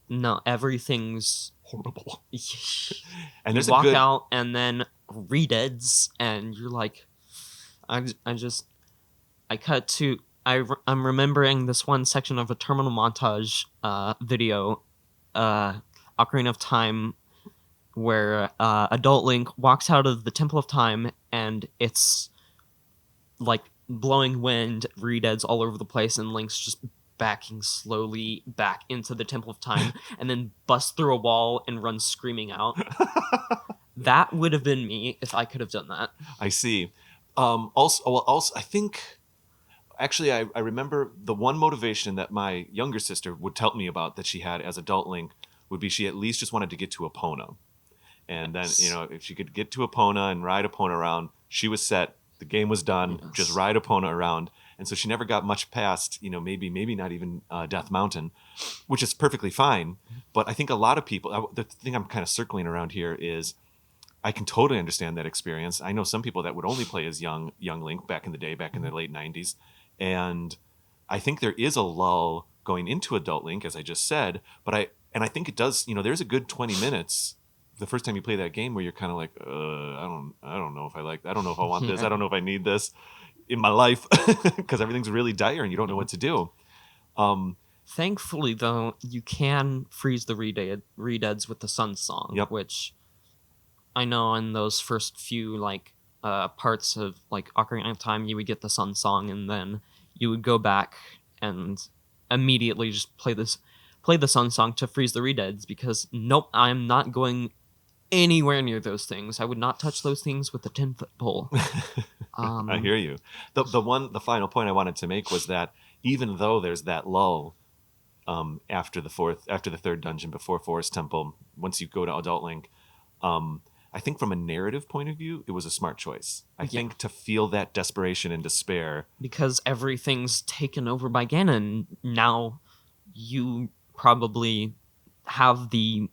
S2: no, everything's
S1: horrible.
S2: And you walk out, and then redeads, and you're like, I'm remembering this one section of a terminal montage video, Ocarina of Time, where Adult Link walks out of the Temple of Time, and it's like blowing wind, redeads all over the place, and Link's just backing slowly back into the Temple of Time, and then busts through a wall and runs screaming out. That would have been me if I could have done that.
S1: I see. Also, I think, actually, I remember the one motivation that my younger sister would tell me about that she had as Adult Link would be she at least just wanted to get to Epona. And then, if she could get to Epona and ride Epona around, she was set. The game was done. Yes. Just ride Epona around. And so she never got much past, maybe not even Death Mountain, which is perfectly fine. But I think a lot of people, the thing I'm kind of circling around here is I can totally understand that experience. I know some people that would only play as young Link back in the day, back in the late 90s. And I think there is a lull going into Adult Link, as I just said. But I think it does, there's a good 20 minutes the first time you play that game where you're kind of like, I don't know if I like that. I don't know if I want this. I don't know if I need this in my life, because everything's really dire and you don't know what to do.
S2: Thankfully, though, you can freeze the redeads with the Sun Song,
S1: yep.
S2: Which I know in those first few parts of Ocarina of Time, you would get the Sun Song, and then you would go back and immediately just play the Sun Song to freeze the redeads, because nope, I'm not going anywhere near those things. I would not touch those things with a 10-foot pole.
S1: I hear you. The final point I wanted to make was that even though there's that lull after the third dungeon before Forest Temple, once you go to Adult Link, I think from a narrative point of view, it was a smart choice. I think to feel that desperation and despair, because
S2: everything's taken over by Ganon. Now you probably have the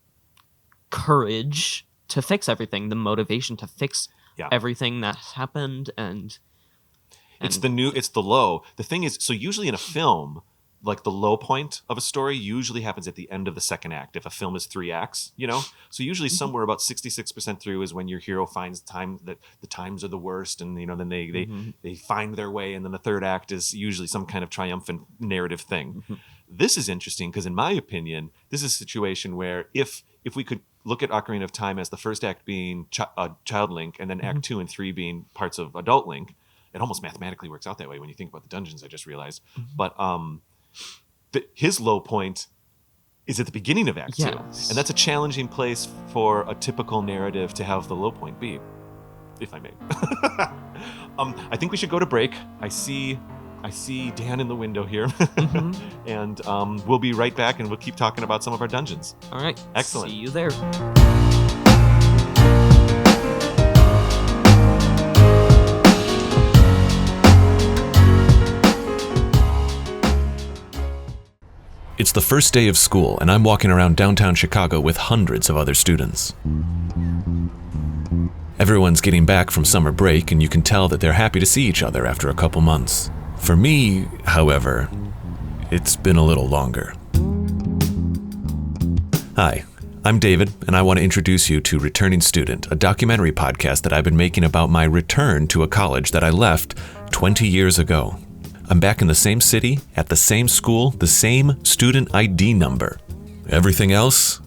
S2: courage to fix everything, the motivation to fix everything that's happened, and
S1: it's the low. The thing is, so usually in a film, like the low point of a story usually happens at the end of the second act. If a film is 3 acts, so usually somewhere about 66% through is when your hero finds time that the times are the worst, and then they find their way, and then the third act is usually some kind of triumphant narrative thing. Mm-hmm. This is interesting because, in my opinion, this is a situation where if we could look at Ocarina of Time as the first act being Child Link, and then Act 2 and 3 being parts of Adult Link, it almost mathematically works out that way when you think about the dungeons, I just realized. But his low point is at the beginning of Act 2. And that's a challenging place for a typical narrative to have the low point be, if I may. I think we should go to break. I see Dan in the window here. And we'll be right back, and we'll keep talking about some of our dungeons.
S2: All right.
S1: Excellent.
S2: See you there.
S3: It's the first day of school, and I'm walking around downtown Chicago with hundreds of other students. Everyone's getting back from summer break, and you can tell that they're happy to see each other after a couple months. For me, however, it's been a little longer. Hi, I'm David, and I want to introduce you to Returning Student, a documentary podcast that I've been making about my return to a college that I left 20 years ago. I'm back in the same city, at the same school, the same student ID number. Everything else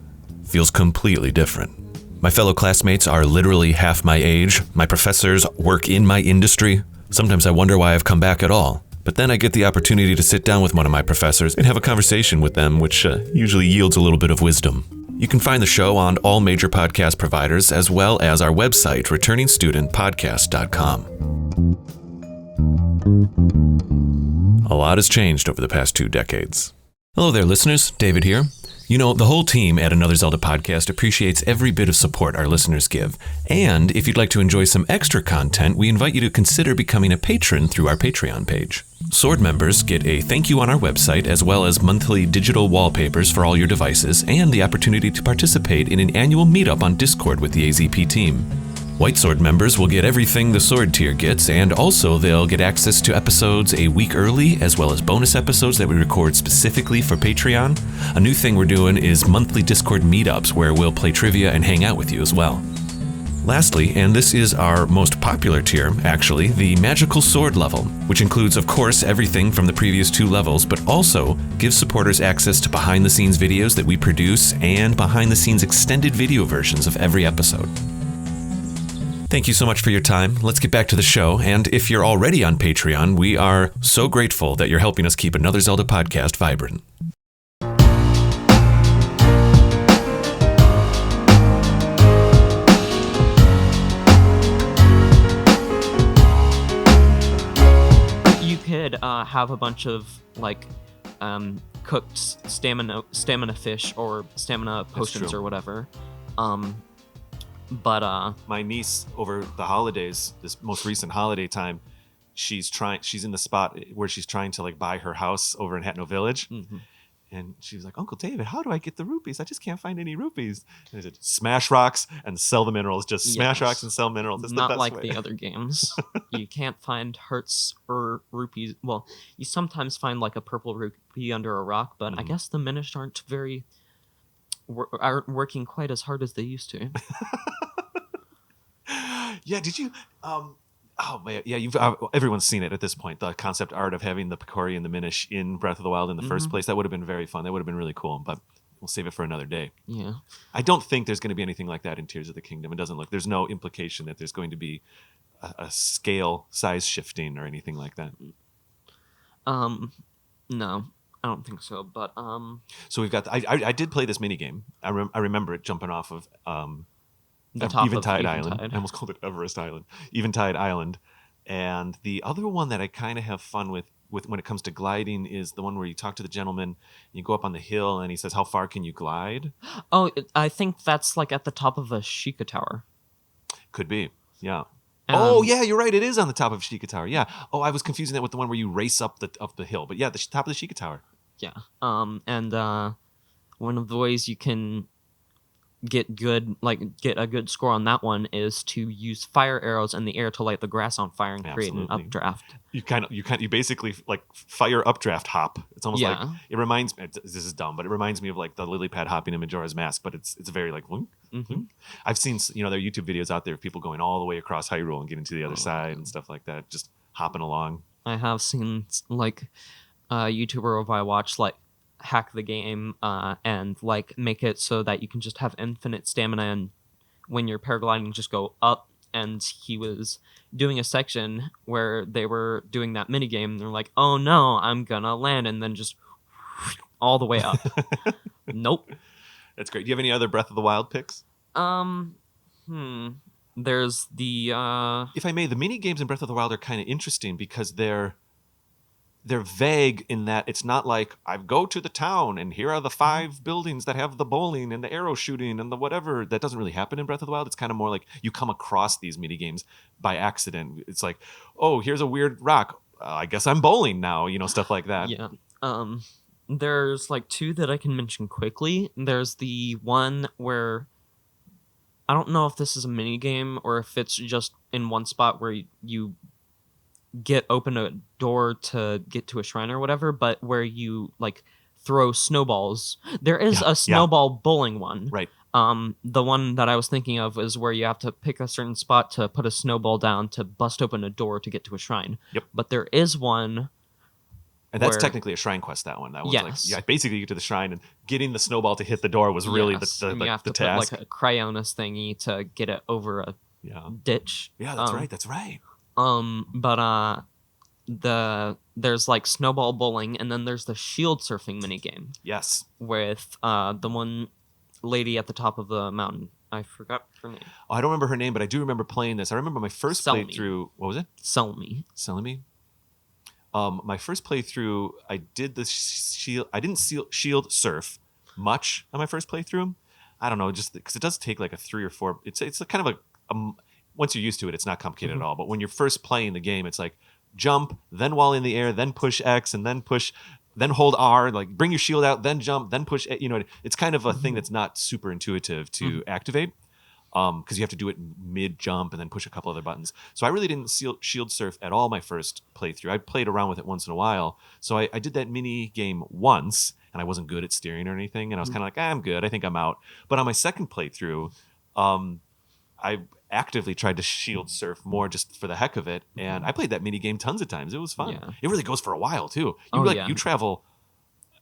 S3: feels completely different. My fellow classmates are literally half my age. My professors work in my industry. Sometimes I wonder why I've come back at all. But then I get the opportunity to sit down with one of my professors and have a conversation with them, which usually yields a little bit of wisdom. You can find the show on all major podcast providers, as well as our website, returningstudentpodcast.com. A lot has changed over the past 2 decades. Hello there, listeners. David here. You know, the whole team at Another Zelda Podcast appreciates every bit of support our listeners give. And if you'd like to enjoy some extra content, we invite you to consider becoming a patron through our Patreon page. Sword members get a thank you on our website, as well as monthly digital wallpapers for all your devices, and the opportunity to participate in an annual meetup on Discord with the AZP team. White Sword members will get everything the Sword tier gets, and also they'll get access to episodes a week early, as well as bonus episodes that we record specifically for Patreon. A new thing we're doing is monthly Discord meetups where we'll play trivia and hang out with you as well. Lastly, and this is our most popular tier, actually, the Magical Sword level, which includes, of course, everything from the previous 2 levels, but also gives supporters access to behind-the-scenes videos that we produce and behind-the-scenes extended video versions of every episode. Thank you so much for your time. Let's get back to the show. And if you're already on Patreon, we are so grateful that you're helping us keep Another Zelda Podcast vibrant.
S2: You could have a bunch of cooked stamina fish or stamina potions or whatever. But
S1: my niece over the holidays, this most recent holiday time, she's in the spot where she's trying to buy her house over in Hatno Village.
S2: Mm-hmm.
S1: And she was like, Uncle David, how do I get the rupees? I just can't find any rupees. And I said, smash rocks and sell the minerals. Just smash rocks and sell minerals. It's
S2: not
S1: the best
S2: like
S1: way.
S2: the other games. You can't find hearts or rupees. Well, you sometimes find a purple rupee under a rock, but I guess the Minish aren't working quite as hard as they used to.
S1: Yeah, did you? Oh man, yeah. Everyone's seen it at this point. The concept art of having the Picori and the Minish in Breath of the Wild in the first place. That would have been very fun. That would have been really cool. But we'll save it for another day.
S2: Yeah.
S1: I don't think there's going to be anything like that in Tears of the Kingdom. It doesn't look. There's no implication that there's going to be a scale size shifting or anything like that.
S2: No. I don't think so, but
S1: So we've got. I did play this mini game. I remember it jumping off of
S2: the top
S1: Eventide
S2: of
S1: Island.
S2: Eventide.
S1: I almost called it Everest Island. Eventide Island. And the other one that I kind of have fun with when it comes to gliding is the one where you talk to the gentleman, you go up on the hill, and he says, "How far can you glide?"
S2: Oh, I think that's at the top of a Sheikah Tower.
S1: Could be, yeah. Oh, yeah, you're right. It is on the top of Sheikah Tower. Yeah. Oh, I was confusing that with the one where you race up the hill. But yeah, the top of the Sheikah Tower.
S2: Yeah. And one of the ways you can get a good score on that one is to use fire arrows in the air to light the grass on fire and create an updraft. You basically fire updraft hop. It's almost like it reminds me. This is dumb, but it reminds me of the lily pad hopping in Majora's Mask. But it's very I've seen there are YouTube videos out there of people going all the way across Hyrule and getting to the other side and stuff like that, just hopping along. I have seen a YouTuber of I watch hack the game and make it so that you can just have infinite stamina, and when you're paragliding just go up. And he was doing a section where they were doing that mini game, and they're like, oh no, I'm gonna land, and then just all the way up. Nope.
S1: That's great. Do you have any other Breath of the Wild picks?
S2: There's the
S1: if I may, the mini games in Breath of the Wild are kind of interesting because they're vague in that it's not like I go to the town and here are the 5 buildings that have the bowling and the arrow shooting and the whatever. That doesn't really happen in Breath of the Wild. It's kind of more like you come across these mini games by accident. It's like, oh, here's a weird rock. I guess I'm bowling now, stuff like that.
S2: Yeah. There's 2 that I can mention quickly. There's the one where I don't know if this is a mini game or if it's just in one spot where you open a door to get to a shrine or whatever, but where you throw snowballs. There is a snowball bowling one.
S1: Right.
S2: The one that I was thinking of is where you have to pick a certain spot to put a snowball down to bust open a door to get to a shrine.
S1: Yep.
S2: But there is one.
S1: And that's technically a shrine quest, that one. That one's basically you get to the shrine and getting the snowball to hit the door was really the
S2: you have to
S1: task.
S2: Put a Cryonis thingy to get it over a ditch.
S1: Yeah, that's right. That's right.
S2: But there's like snowball bowling, and then there's the shield surfing minigame
S1: Yes.
S2: with the one lady at the top of the mountain. I forgot her name.
S1: Oh, I don't remember her name, but I do remember playing this. I remember my first
S2: Selmy.
S1: playthrough. What was it?
S2: Selmy.
S1: Selmy. My first playthrough, I did the shield. I didn't shield surf much on my first playthrough. I don't know, just because it does take like a 3 or 4. It's a kind of once you're used to it, it's not complicated at all. But when you're first playing the game, it's like jump, then while in the air, then push X, and then push, then hold R. Like bring your shield out, then jump, then push. You know, it's kind of a thing that's not super intuitive to activate. Because you have to do it mid jump and then push a couple other buttons. So I really didn't shield surf at all my first playthrough. I played around with it once in a while. So I did that mini game once, and I wasn't good at steering or anything. And I was kind of like, I'm good. I think I'm out. But on my second playthrough, I actively tried to shield surf more just for the heck of it. And I played that mini game tons of times. It was fun.
S2: Yeah.
S1: It really goes for a while too. You travel.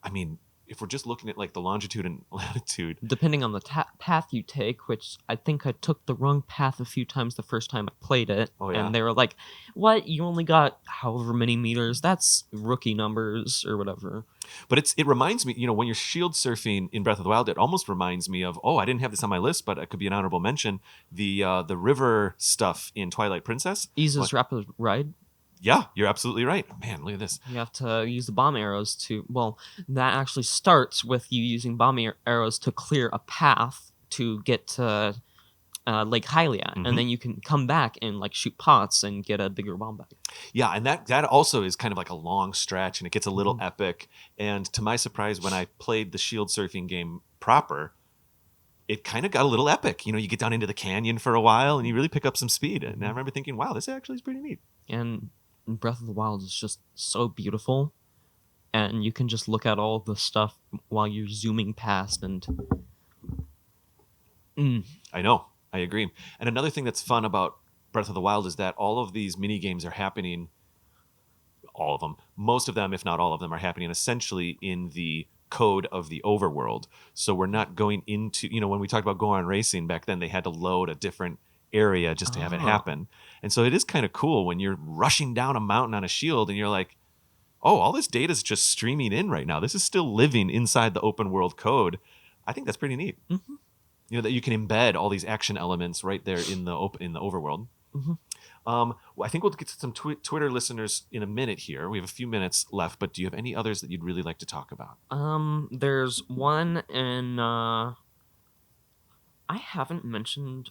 S1: I mean, if we're just looking at like the longitude and latitude,
S2: depending on the path you take, which I think I took the wrong path a few times the first time I played it.
S1: Oh, yeah.
S2: And they were like, what? You only got however many meters? That's rookie numbers or whatever.
S1: But it reminds me, you know, when you're shield surfing in Breath of the Wild, it almost reminds me of, I didn't have this on my list, but it could be an honorable mention, the river stuff in Twilight Princess.
S2: Ease's Rapid Ride.
S1: Yeah, you're absolutely right. Man, look at this.
S2: You have to use the bomb arrows to... Well, that actually starts with you using bomb arrows to clear a path to get to Lake Hylia. And then you can come back and like shoot pots and get a bigger bomb back.
S1: Yeah, and that also is kind of like a long stretch, and it gets a little epic. And to my surprise, when I played the shield surfing game proper, it kind of got a little epic. You know, you get down into the canyon for a while, and you really pick up some speed. And I remember thinking, wow, this actually is pretty neat.
S2: And Breath of the Wild is just so beautiful, and you can just look at all the stuff while you're zooming past, and
S1: I know, I agree. And another thing that's fun about Breath of the Wild is that all of these mini games are happening, all of them, most of them, if not all of them, are happening essentially in the code of the overworld. So we're not going into, you know, when we talked about Go On Racing back then, they had to load a different area just to have it happen. And so it is kind of cool when you're rushing down a mountain on a shield and you're like, oh, all this data is just streaming in right now. This is still living inside the open world code. I think that's pretty neat. You know, that you can embed all these action elements right there in the overworld. I think we'll get to some Twitter listeners in a minute here. We have a few minutes left, but do you have any others that you'd really like to talk about?
S2: There's one in I haven't mentioned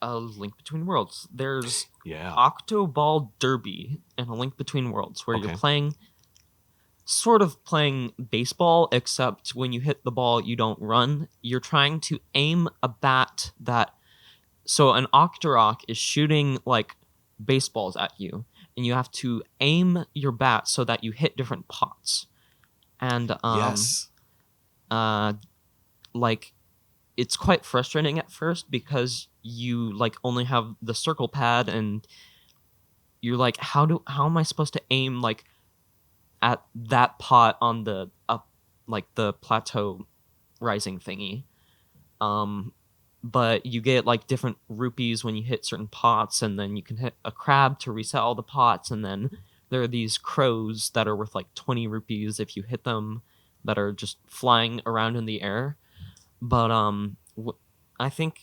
S2: A Link Between Worlds. There's Octoball Derby and A Link Between Worlds, where you're sort of playing baseball, except when you hit the ball, you don't run. You're trying to aim a bat that... So an Octorok is shooting, like, baseballs at you, and you have to aim your bat so that you hit different pots. And, like... It's quite frustrating at first because you like only have the circle pad and you're like, how am I supposed to aim like at that pot on the up, like the plateau rising thingy? But you get like different rupees when you hit certain pots, and then you can hit a crab to reset all the pots, and then there are these crows that are worth like 20 rupees if you hit them, that are just flying around in the air. But I think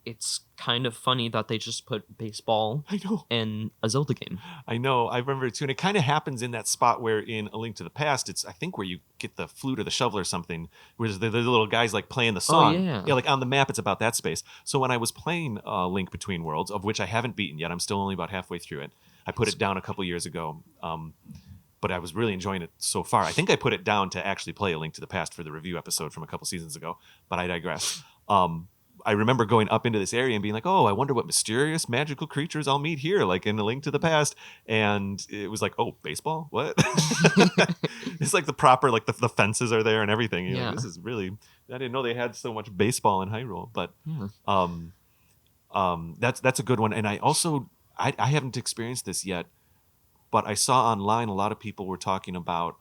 S2: it's kind of funny that they just put baseball in a Zelda game.
S1: I know. I remember it too. And it kind of happens in that spot where in A Link to the Past, it's, I think, where you get the flute or the shovel or something, where the little guys like playing the song.
S2: Oh, yeah.
S1: Like on the map, it's about that space. So when I was playing Link Between Worlds, of which I haven't beaten yet, I'm still only about halfway through it. I put it down a couple years ago. But I was really enjoying it so far. I think I put it down to actually play A Link to the Past for the review episode from a couple seasons ago, but I digress. I remember going up into this area and being like, oh, I wonder what mysterious magical creatures I'll meet here, like in A Link to the Past. And it was like, oh, baseball? What? It's like the proper, like the fences are there and everything. You're like, this is really, I didn't know they had so much baseball in Hyrule. But that's a good one. And I also, I haven't experienced this yet, but I saw online a lot of people were talking about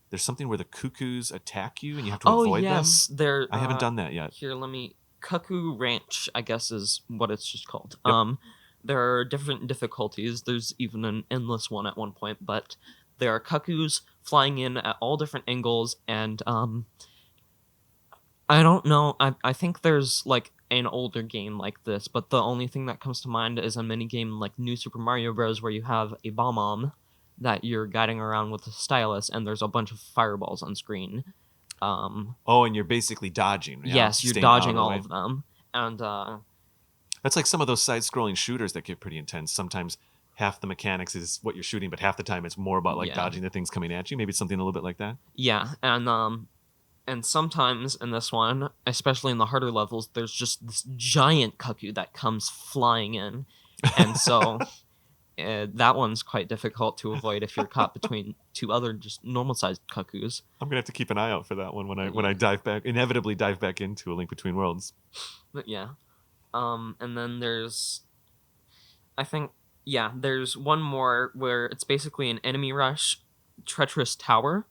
S1: there's something where the cuckoos attack you and you have to avoid them. I haven't done that yet.
S2: Here, let me... Cuckoo Ranch, I guess, is what it's just called.
S1: Yep.
S2: there are different difficulties. There's even an endless one at one point, but there are cuckoos flying in at all different angles, and I don't know. I think there's like an older game like this, but the only thing that comes to mind is a mini game like New Super Mario Bros. Where you have a bomb that you're guiding around with a stylus, and there's a bunch of fireballs on screen.
S1: And you're basically dodging. Yeah?
S2: Yes, you're
S1: Staying out
S2: dodging
S1: the
S2: all
S1: way.
S2: of them, and
S1: That's like some of those side-scrolling shooters that get pretty intense. Sometimes half the mechanics is what you're shooting, but half the time it's more about like
S2: Yeah.
S1: dodging the things coming at you. Maybe it's something a little bit like that.
S2: yeah, and sometimes in this one, especially in the harder levels, there's just this giant cuckoo that comes flying in, and so that one's quite difficult to avoid if you're caught between two other just normal-sized cuckoos.
S1: I'm gonna have to keep an eye out for that one when I inevitably dive back into A Link Between Worlds.
S2: But yeah, and then there's, I think, yeah, there's one more where it's basically an enemy rush, treacherous tower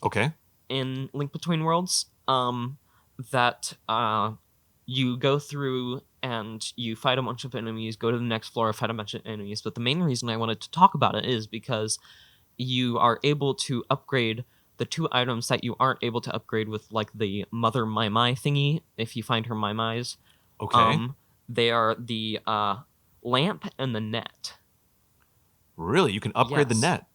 S1: Okay.
S2: in Link Between Worlds. That you go through and you fight a bunch of enemies, go to the next floor, fight a bunch of enemies. But the main reason I wanted to talk about it is because you are able to upgrade the two items that you aren't able to upgrade with like the Mother Mai Mai thingy. If you find her Mai Mai's,
S1: Okay.
S2: they are the lamp and the net.
S1: Really, you can upgrade the
S2: Yes.
S1: net.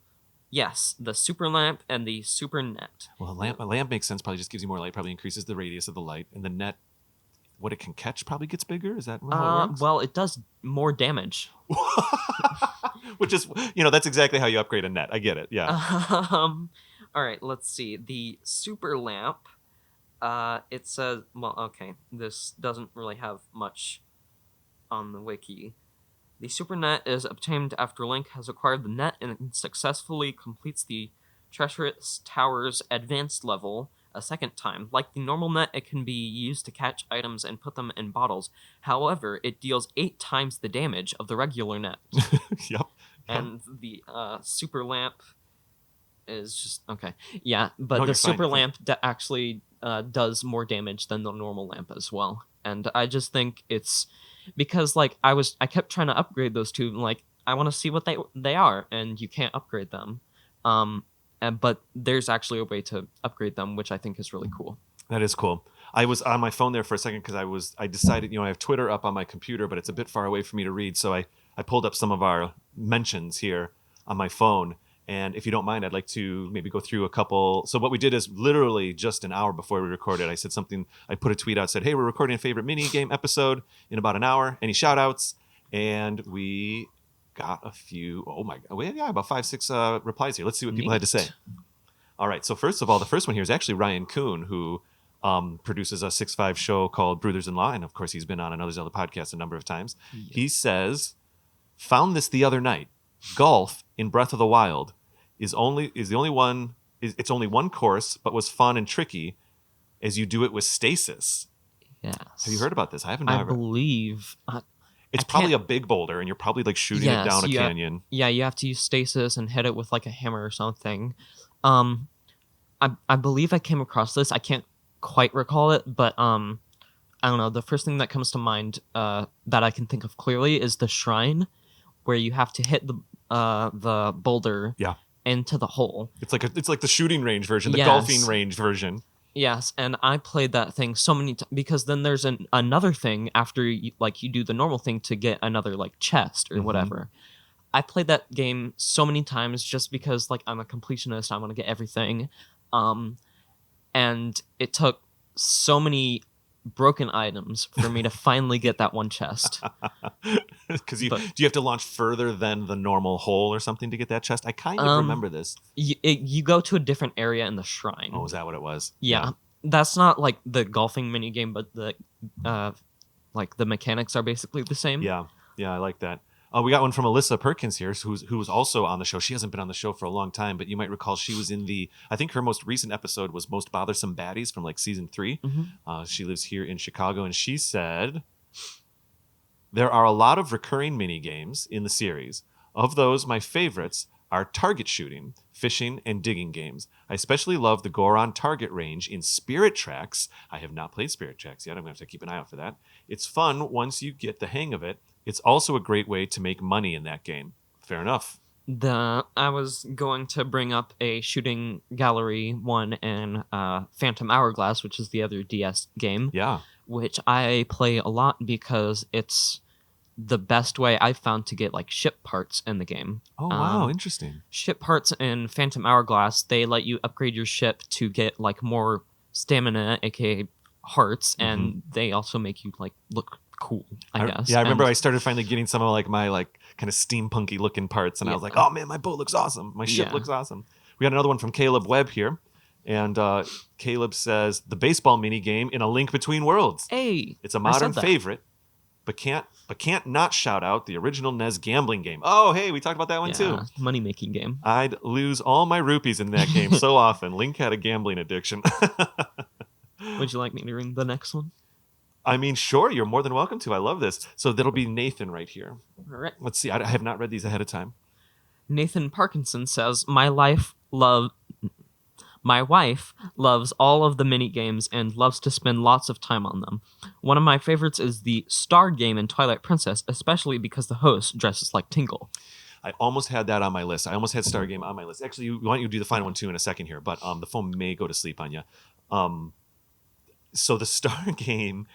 S2: Yes, the super lamp and the super net.
S1: Well, a lamp makes sense. Probably just gives you more light. Probably increases the radius of the light, and the net, what it can catch, probably gets bigger. Is that how it works?
S2: Well, it does more damage.
S1: Which is, that's exactly how you upgrade a net. I get it. Yeah.
S2: All right, let's see. The super lamp, it says, well, okay, this doesn't really have much on the wiki. The super net is obtained after Link has acquired the net and successfully completes the treacherous tower's advanced level a second time. Like the normal net, it can be used to catch items and put them in bottles. However, it deals 8 times the damage of the regular net.
S1: Yep.
S2: And the super lamp is just okay. Yeah, but
S1: No,
S2: the
S1: you're fine,
S2: super
S1: you're fine.
S2: lamp actually does more damage than the normal lamp as well. And I just think it's because like I kept trying to upgrade those two. And, like I want to see what they are, and you can't upgrade them. But there's actually a way to upgrade them, which I think is really cool.
S1: That is cool. I was on my phone there for a second because I decided, I have Twitter up on my computer, but it's a bit far away for me to read. So I pulled up some of our mentions here on my phone. And if you don't mind, I'd like to maybe go through a couple. So what we did is literally just an hour before we recorded, I said something, I put a tweet out, said, hey, we're recording a favorite mini game episode in about an hour. Any shout outs? And we got a few, about 5-6 replies here. Let's see what people had to say. All right. So first of all, the first one here is actually Ryan Kuhn, who produces a 6-5 show called Brothers in Law. And of course, he's been on another Zelda podcast a number of times. Yeah. He says, found this the other night. Golf in Breath of the Wild it's only one course, but was fun and tricky as you do it with stasis.
S2: Yes.
S1: Have you heard about this? I haven't.
S2: I believe
S1: it's probably a big boulder, and you're probably like shooting it down a canyon.
S2: Yeah, you have to use stasis and hit it with like a hammer or something. I believe I came across this. I can't quite recall it, but I don't know. The first thing that comes to mind that I can think of clearly is the shrine, where you have to hit the boulder into the hole. It's
S1: like the shooting range version, the golfing range version.
S2: Yes, and I played that thing so many times because then there's another thing after you do the normal thing to get another like chest or whatever. I played that game so many times just because like I'm a completionist. I want to get everything, and it took so many broken items for me to finally get that one chest.
S1: Because do you have to launch further than the normal hole or something to get that chest? I kind of remember this.
S2: You go to a different area in the shrine.
S1: Oh, is that what it was?
S2: Yeah. That's not like the golfing mini game, but the like the mechanics are basically the same.
S1: Yeah, I like that. We got one from Alyssa Perkins here, who was also on the show. She hasn't been on the show for a long time, but you might recall she was in I think her most recent episode was Most Bothersome Baddies from like season 3. She lives here in Chicago, and she said, there are a lot of recurring mini games in the series. Of those, my favorites are target shooting, fishing, and digging games. I especially love the Goron target range in Spirit Tracks. I have not played Spirit Tracks yet. I'm going to have to keep an eye out for that. It's fun once you get the hang of it, It's also a great way to make money in that game. Fair enough.
S2: I was going to bring up a shooting gallery one and Phantom Hourglass, which is the other DS game.
S1: Yeah.
S2: Which I play a lot because it's the best way I've found to get like ship parts in the game.
S1: Oh wow, interesting.
S2: Ship parts in Phantom Hourglass, they let you upgrade your ship to get like more stamina, aka hearts, and they also make you like look cool, I guess.
S1: Yeah, I remember I started finally getting some of like my like kind of steampunky looking parts, and I was like, oh man, my boat looks awesome. My ship looks awesome. We got another one from Caleb Webb here. And Caleb says, the baseball mini game in A Link Between Worlds.
S2: Hey,
S1: it's a modern favorite, but can't not shout out the original NES gambling game. Oh, hey, we talked about that one too.
S2: Money making game.
S1: I'd lose all my rupees in that game so often. Link had a gambling addiction.
S2: Would you like me to read the next one?
S1: I mean, sure, you're more than welcome to. I love this. So that'll be Nathan right here.
S2: All right.
S1: Let's see. I have not read these ahead of time.
S2: Nathan Parkinson says, My wife loves all of the mini games and loves to spend lots of time on them. One of my favorites is the Star game in Twilight Princess, especially because the host dresses like Tingle.
S1: I almost had that on my list. I almost had Star game on my list. Actually, why don't you do the final one too in a second here? But the phone may go to sleep on you. So the Star game,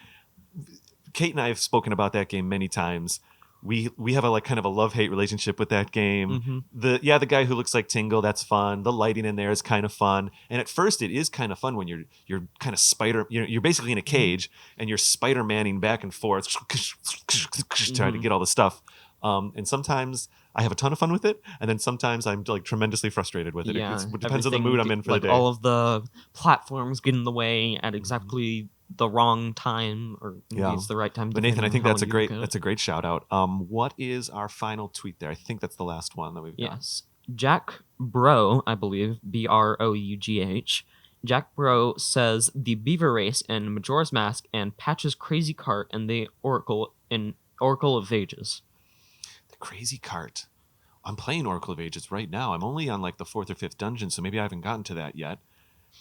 S1: Kate and I have spoken about that game many times. We have a like kind of a love-hate relationship with that game. The guy who looks like Tingle, that's fun. The lighting in there is kind of fun. And at first it is kind of fun when you're kind of you're basically in a cage and you're Spider-Manning back and forth trying to get all the stuff. And sometimes I have a ton of fun with it, and then sometimes I'm like tremendously frustrated with it.
S2: Yeah,
S1: it depends on the mood I'm in for
S2: like
S1: the day.
S2: All of the platforms get in the way at exactly the wrong time, or maybe it's the right time.
S1: But Nathan, I think that's a great shout out. What is our final tweet there? I think that's the last one that we've got.
S2: Yes, Jack Bro, I believe, Brough. Jack Bro says the Beaver Race in Majora's Mask and Patch's Crazy Cart and the Oracle of Ages.
S1: Crazy Cart. I'm playing Oracle of Ages right now. I'm only on like the 4th or 5th dungeon, so maybe I haven't gotten to that yet.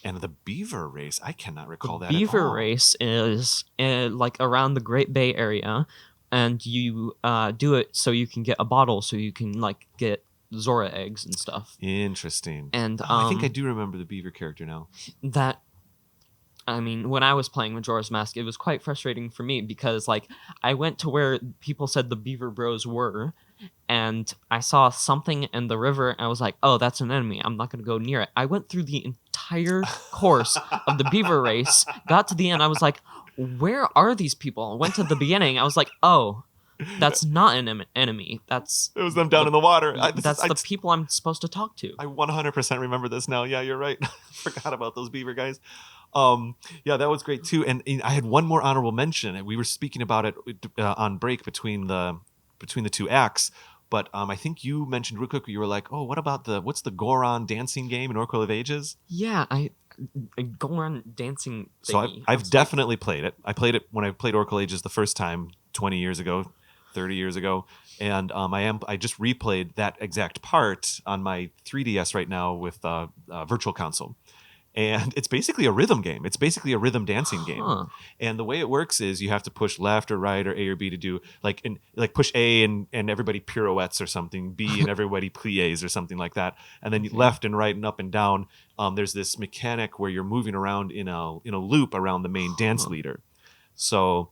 S1: And the Beaver Race, I cannot recall that.
S2: Beaver Race is like around the Great Bay Area, and you do it so you can get a bottle, so you can like get Zora eggs and stuff.
S1: Interesting.
S2: And
S1: I think I do remember the Beaver character now.
S2: When I was playing Majora's Mask, it was quite frustrating for me because like I went to where people said the Beaver Bros were, and I saw something in the river, and I was like, oh, that's an enemy. I'm not going to go near it. I went through the entire course of the Beaver Race, got to the end, I was like, where are these people? I went to the beginning, I was like, oh, that's not an enemy. It
S1: was them down in the water.
S2: That's the people I'm supposed to talk to.
S1: I 100% remember this now. Yeah, you're right. Forgot about those beaver guys. Yeah, that was great too. And I had one more honorable mention, and we were speaking about it on break between the two acts. But I think you mentioned real quick, you were like, oh, what's the Goron dancing game in Oracle of Ages?
S2: Yeah, Goron dancing thingy.
S1: So I've definitely played it. I played it when I played Oracle Ages the first time 20 years ago, 30 years ago. And I just replayed that exact part on my 3DS right now with Virtual Console. And it's basically a rhythm game. It's basically a rhythm dancing game. And the way it works is you have to push left or right or A or B to do like push A and everybody pirouettes or something, B and everybody plies or something like that. And then left and right and up and down. There's this mechanic where you're moving around in a loop around the main dance leader. So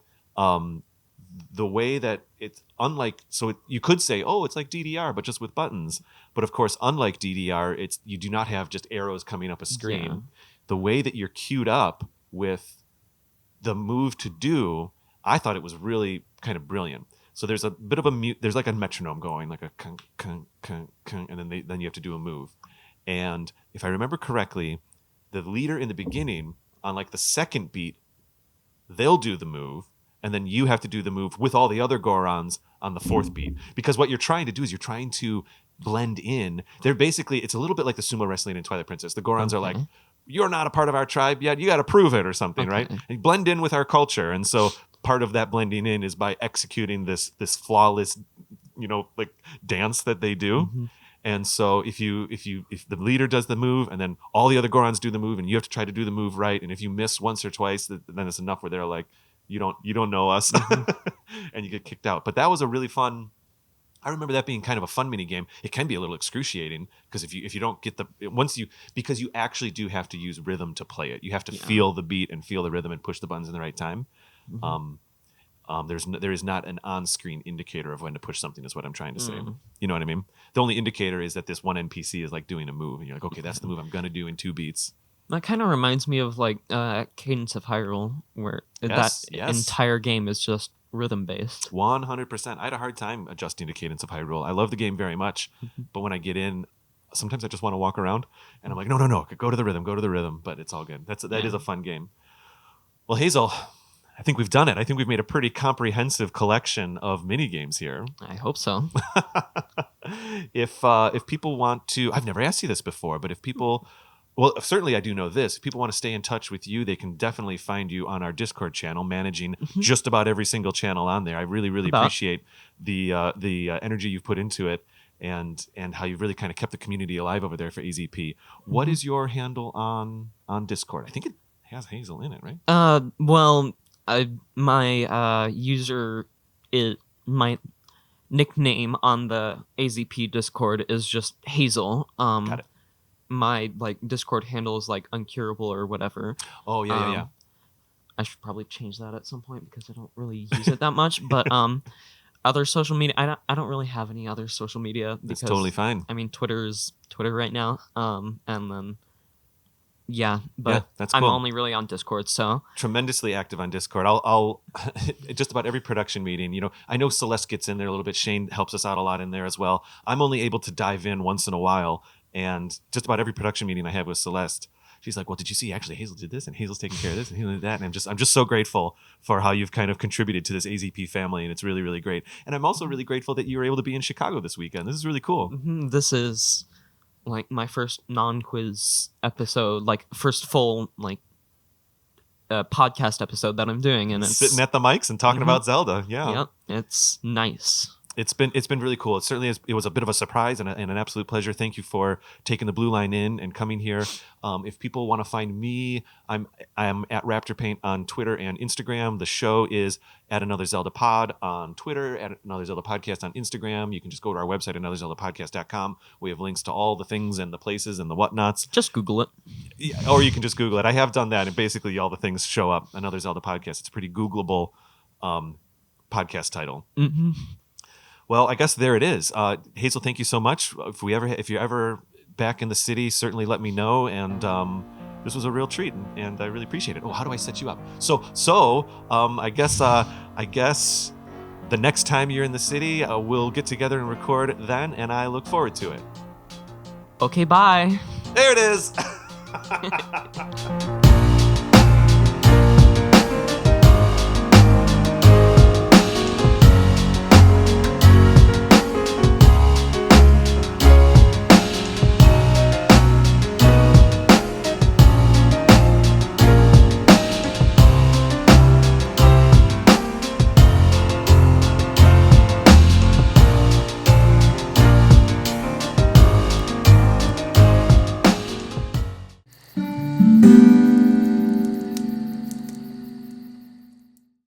S1: the way that it's unlike, you could say, oh, it's like DDR, but just with buttons. But of course, unlike DDR, you do not have just arrows coming up a screen. Yeah. The way that you're queued up with the move to do, I thought it was really kind of brilliant. So there's a bit of there's like a metronome going, like a kung, kung, kung, kung, and then you have to do a move. And if I remember correctly, the leader in the beginning, on like the second beat, they'll do the move, and then you have to do the move with all the other Gorons on the fourth beat. Because what you're trying to do is you're trying to blend in. They're basically, it's a little bit like the sumo wrestling in Twilight Princess. The Gorons are like, you're not a part of our tribe yet. You got to prove it or something, right? And blend in with our culture. And so part of that blending in is by executing this flawless, like dance that they do. Mm-hmm. And so if the leader does the move and then all the other Gorons do the move and you have to try to do the move right, and if you miss once or twice, then it's enough where they're like, you don't know us, and you get kicked out. But that was a really fun. I remember that being kind of a fun mini game. It can be a little excruciating because if you don't get because you actually do have to use rhythm to play it. You have to feel the beat and feel the rhythm and push the buttons in the right time. There is not an on-screen indicator of when to push something, is what I'm trying to say. You know what I mean? The only indicator is that this one NPC is like doing a move, and you're like, okay, that's the move I'm gonna do in 2 beats.
S2: That kind of reminds me of like Cadence of Hyrule, where that entire game is just rhythm based.
S1: 100%. I had a hard time adjusting to Cadence of Hyrule. I love the game very much, but when I get in, sometimes I just want to walk around, and I'm like, no, go to the rhythm. But it's all good. That is a fun game. Well, Hazel, I think we've done it. I think we've made a pretty comprehensive collection of mini games here.
S2: I hope so.
S1: If people want to, I've never asked you this before, but if people, well, certainly I do know this. If people want to stay in touch with you, they can definitely find you on our Discord channel, managing just about every single channel on there. I really, really appreciate the energy you've put into it, and how you've really kind of kept the community alive over there for AZP. What is your handle on Discord? I think it has Hazel in it, right?
S2: Well, my my nickname on the AZP Discord is just Hazel.
S1: Got it.
S2: My like Discord handle is like uncurable or whatever.
S1: Oh yeah.
S2: I should probably change that at some point because I don't really use it that much. But other social media, I don't really have any other social media.
S1: That's totally fine.
S2: I mean, Twitter is Twitter right now. And then
S1: that's cool.
S2: I'm only really on Discord, so
S1: tremendously active on Discord. I'll just about every production meeting. You know, I know Celeste gets in there a little bit. Shane helps us out a lot in there as well. I'm only able to dive in once in a while. And just about every production meeting I have with Celeste, she's like, well, did you see actually Hazel did this and Hazel's taking care of this and Hazel did that? And I'm just so grateful for how you've kind of contributed to this AZP family, and it's really, really great. And I'm also really grateful that you were able to be in Chicago this weekend. This is really cool.
S2: This is like my first non-quiz episode, like first full like podcast episode that I'm doing, and it's
S1: sitting at the mics and talking about Zelda.
S2: Yep, it's nice.
S1: It's been really cool. It certainly is. It was a bit of a surprise and an absolute pleasure. Thank you for taking the blue line in and coming here. If people want to find me, I'm at Raptor Paint on Twitter and Instagram. The show is at Another Zelda Pod on Twitter, at Another Zelda Podcast on Instagram. You can just go to our website, anotherzeldapodcast.com. We have links to all the things and the places and the whatnots.
S2: Just Google it.
S1: Yeah, or you can just Google it. I have done that, and basically all the things show up. Another Zelda Podcast. It's a pretty Googleable podcast title. Well, I guess there it is. Hazel, thank you so much. If you're ever back in the city, certainly let me know. And this was a real treat, and I really appreciate it. Oh, how do I set you up? So I guess the next time you're in the city, we'll get together and record then, and I look forward to it.
S2: Okay, bye.
S1: There it is.